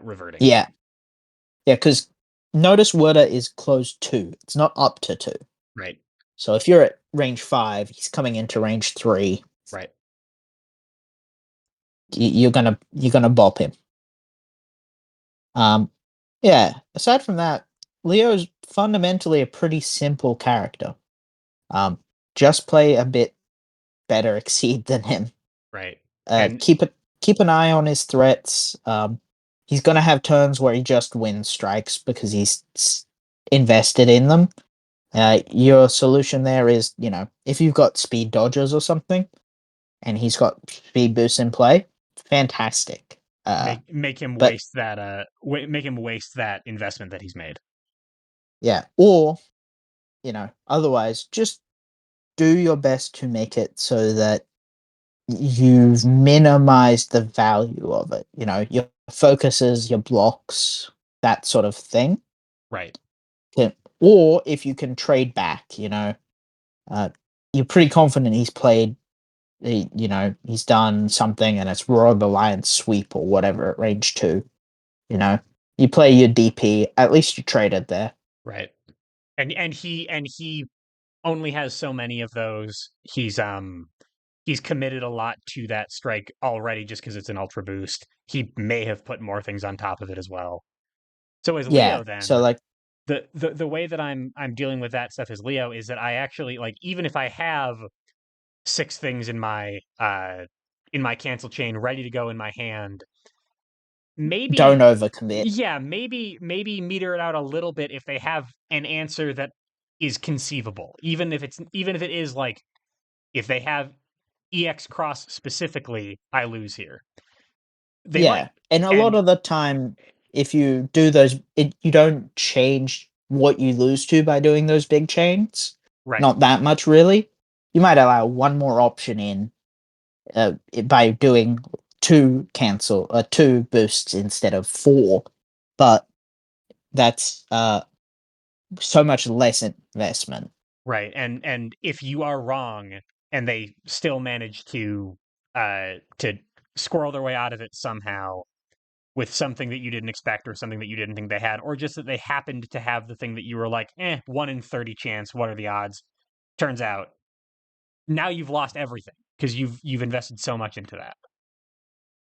reverting. Yeah. Yeah, because notice Worder is close 2. It's not up to 2. Right. So if you're at range 5, he's coming into range 3. Right. You're gonna bop him. Um, yeah. Aside from that, Leo's fundamentally a pretty simple character. Um, just play a bit better Exceed than him. Right. Uh, And keep it keep an eye on his threats. He's gonna have turns where he just wins strikes because invested in them. Your solution there is, if you've got speed dodgers or something, and he's got speed boosts in play, fantastic. make him But waste that make him waste that investment that he's made. yeah, or otherwise, just do your best to make it so that you've minimized the value of it. Your focuses, your blocks, that sort of thing. Right. Or if you can trade back, uh, you're pretty confident he's played. He's done something, and it's Roar of the Lion sweep or whatever at range 2. You know, you play your DP. At least you traded there. Right. And he only has so many of those. He's committed a lot to that strike already just because it's an ultra boost. He may have put more things on top of it as well. So as Yeah. Leo, So then like, the way that I'm dealing with that stuff as Leo is that I actually like, even if I have 6 things in my cancel chain ready to go in my hand, don't maybe overcommit. yeah, maybe meter it out a little bit if they have an answer that is conceivable. Even if it is like, if they have EX cross specifically, I lose here. They Yeah, might. and a lot And of the time, if you do those, you don't change what you lose to by doing those big chains. right, Not that much, really. You might allow one more option in by doing two boosts instead of 4, but that's so much less investment. right. And if you are wrong and they still manage to squirrel their way out of it somehow with something that you didn't expect or something that you didn't think they had, or just that they happened to have the thing that you were like, 1 in 30 chance, what are the odds? Turns out now you've lost everything because you've invested so much into that.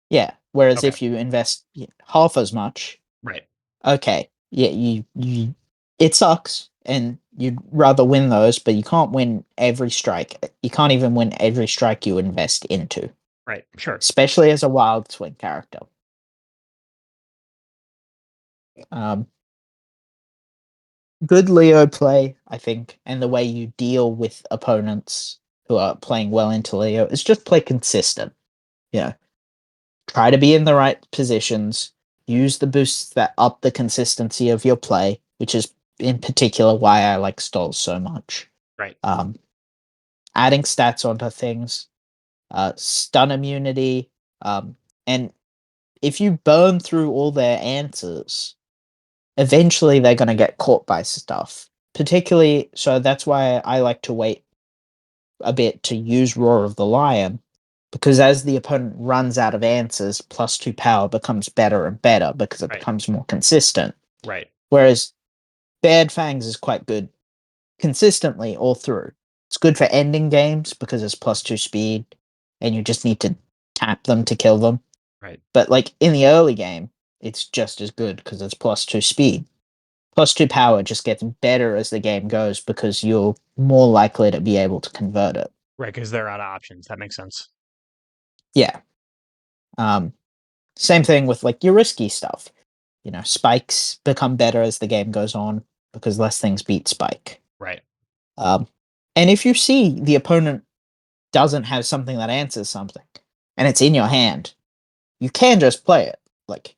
Yeah. Whereas Okay. if you invest half as much, Right. okay, yeah, it sucks, and you'd rather win those, but you can't win every strike. You can't even win every strike you invest into, Right. Sure. especially as a wild swing character. Um, Good Leo play, I think, and the way you deal with opponents who are playing well into Leo is just play consistent. You know, try to be in the right positions, use the boosts that up the consistency of your play, which is in particular why I like stalls so much. Right. Um, Adding stats onto things, stun immunity, and if you burn through all their answers, eventually they're going to get caught by stuff. Particularly, so that's why I like to wait a bit to use Roar of the Lion, because as the opponent runs out of answers, +2 power becomes better and better because it Right. becomes more consistent. Right. Whereas Bad Fangs is quite good consistently all through. It's good for ending games because it's +2 speed, and you just need to tap them to kill them. Right. But like in the early game, it's just as good because it's +2 speed. +2 power just gets better as the game goes because you're more likely to be able to convert it. Right, because they're out of options. That makes sense. Yeah. Um, Same thing with like your risky stuff. Spikes become better as the game goes on because less things beat spike. Right. Um, and if you see the opponent doesn't have something that answers something, and it's in your hand, you can just play it. Like,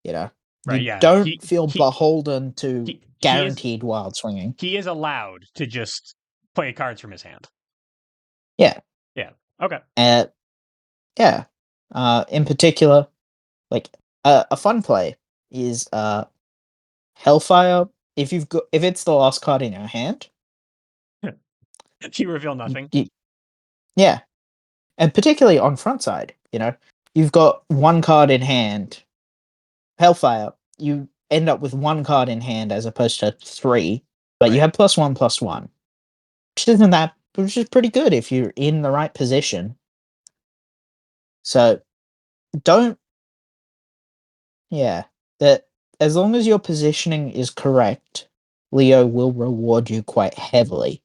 you know, Right. you Yeah. don't feel beholden to He is guaranteed wild swinging. he is allowed to just play cards from his hand. Yeah. Yeah. Okay. And yeah. In particular, like a fun play is Hellfire. If it's the last card in your hand, You reveal you, nothing. you, yeah, and particularly on front side, you've got one card in hand. Hellfire, you end up with one card in hand as opposed to three, but you Right. have +1/+1, which is pretty good if you're in the right position. So don't, yeah, that as long as your positioning is correct, Leo will reward you quite heavily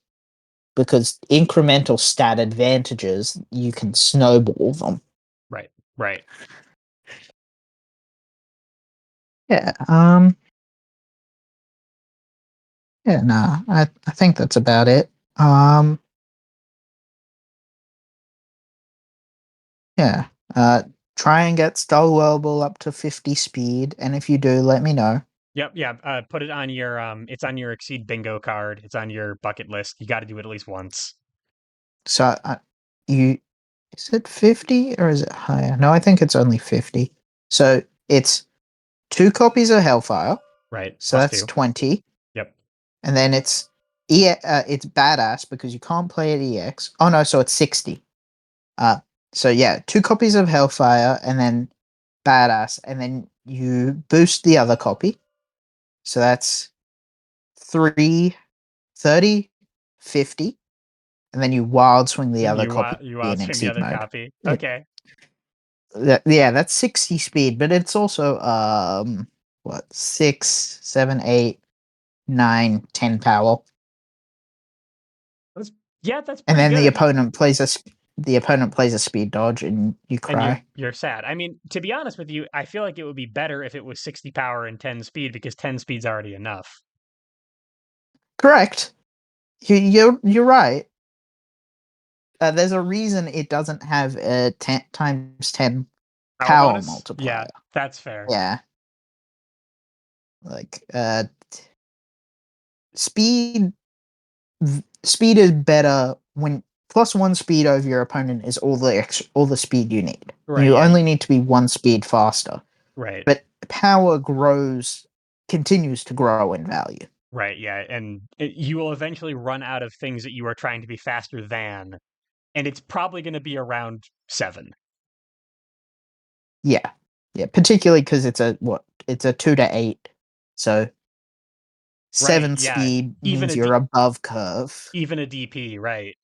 because incremental stat advantages you can snowball them. Right. Right. Yeah. Yeah. No. I think that's about it. Yeah. Try and get Stowellable up to 50 speed, and if you do, let me know. Yep. Yeah. Put it on your It's on your Exceed bingo card. It's on your bucket list. You got to do it at least once. So, you is it 50 or is it higher? No, I think it's only 50. So it's 2 copies of Hellfire. Right. So Plus that's two. 20. Yep. And then it's badass because you can't play it EX. Oh no, so it's 60. Uh so yeah, 2 copies of Hellfire and then badass, and then you boost the other copy. So that's 3, 30, 50, and then you wild swing the other copy You in swing the exceed other mode. copy. It, Okay. yeah, that's 60 speed, but it's also what, 6, 7, 8, 9, 10 power. That's, yeah, that's And pretty then good. the opponent plays a speed dodge and you And cry. you're sad. I mean, to be honest with you, I feel like it would be better if it was 60 power and 10 speed because 10 speed's already enough. Correct. You're right. There's a reason it doesn't have a 10 times 10 Power power bonus? multiplier. Yeah, that's fair. Yeah. Like speed speed is better when +1 speed over your opponent is all the speed you need. Right, You yeah, only need to be 1 speed faster. right. But power continues to grow in value. Right, yeah, and you will eventually run out of things that you are trying to be faster than, and it's probably going to be around 7. Yeah. Yeah, particularly because it's a 2 to 8. So Right, 7 yeah. speed Even means you're above curve. even a DP, right.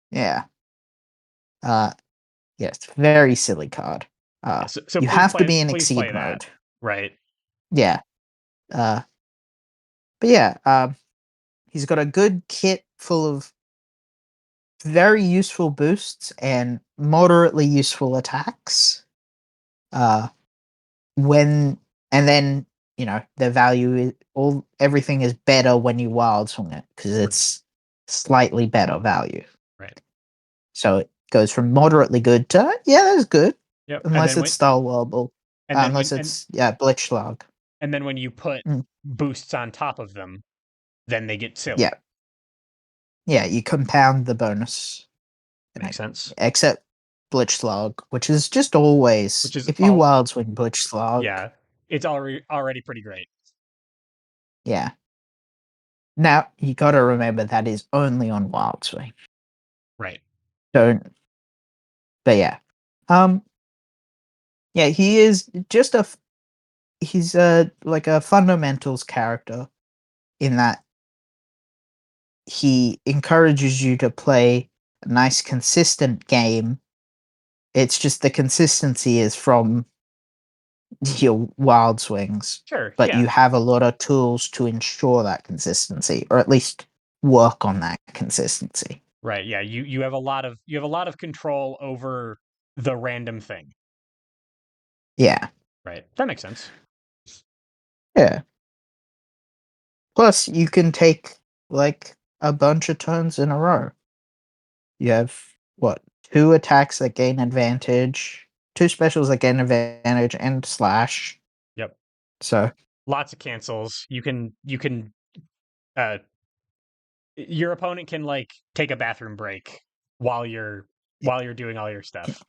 Yeah. Uh yes, very silly card. Yeah, so You have to be in please play exceed that. mode. Right. Yeah. Uh but yeah, he's got a good kit full of very useful boosts and moderately useful attacks. Uh when and then, the value is everything is better when you wild swing it because it's slightly better value. Right. So it goes from moderately good to, yeah, that's good. Yep. Unless it's Stalwellable. And then Unless it's, yeah, Blitzschlag. when you put Mm, boosts on top of them, then they get yeah. silly. Yeah, you compound the bonus. Makes sense. Except Blitzschlag, which is just Which always, is if you all wild swing Blitzschlag, yeah, it's already pretty great. yeah. Now, you gotta remember that is only on wild swing. Right. Don't, but yeah. Um, yeah, he is just he's like a fundamentals character in that. he encourages you to play a nice, consistent game. It's just the consistency is from your wild swings, Sure, but yeah, you have a lot of tools to ensure that consistency, or at least work on that consistency. right, yeah. You have a lot of control over the random thing, Yeah, right? That makes sense. yeah. Plus, you can take like a bunch of turns in a row. You have what, two attacks that gain advantage, two specials that gain advantage, and slash. Yep. So Lots of cancels. Uh your opponent can like take a bathroom break while you're yeah, doing all your yeah. stuff.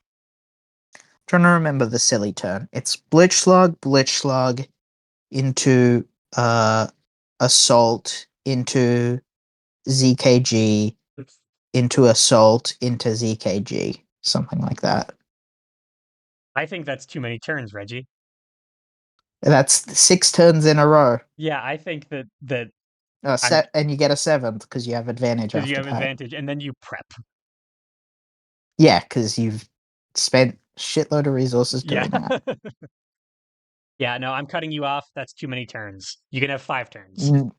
Trying to remember the silly turn. It's Blitz Slug into uh Assault into ZKG into Assault into ZKG. Something like that. I think that's too many turns, Reggie. That's six turns in a row. Yeah, I think that I'm Set, and you get a seventh because you have advantage because you after have that. advantage, and then you prep. Yeah, because you've spent shitload of resources Yeah, doing that. yeah. No, I'm cutting you off. That's too many turns. You can have 5 turns. N-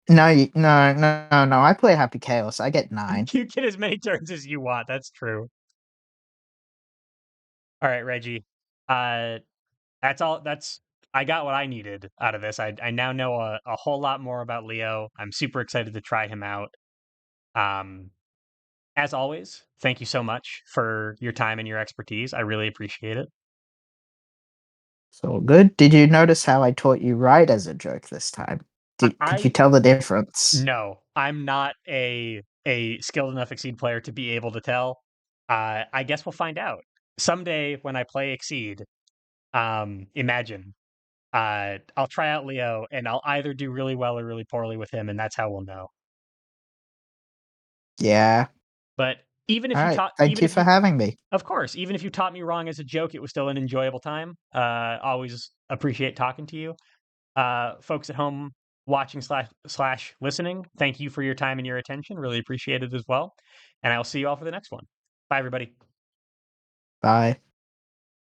No, no. I play Happy Chaos. I get nine. You get as many turns as you want. That's true. All right, Reggie. Uh, that's all. That's I got what I needed out of this. I now know a whole lot more about Leo. I'm super excited to try him out. Um, as always, thank you so much for your time and your expertise. I really appreciate it. So good. Did you notice how I taught you right as a joke this time? Could you I tell the difference? no, I'm not a skilled enough Exceed player to be able to tell. I guess we'll find out someday when I play Exceed. Imagine I'll try out Leo, and I'll either do really well or really poorly with him, and that's how we'll know. Yeah. But All right. Thank you for having me. of course, even if you taught me wrong as a joke, it was still an enjoyable time. Always appreciate talking to you. Folks at home watching slash listening, thank you for your time and your attention. Really appreciate it as well. And I'll see you all for the next one. Bye, everybody. Bye.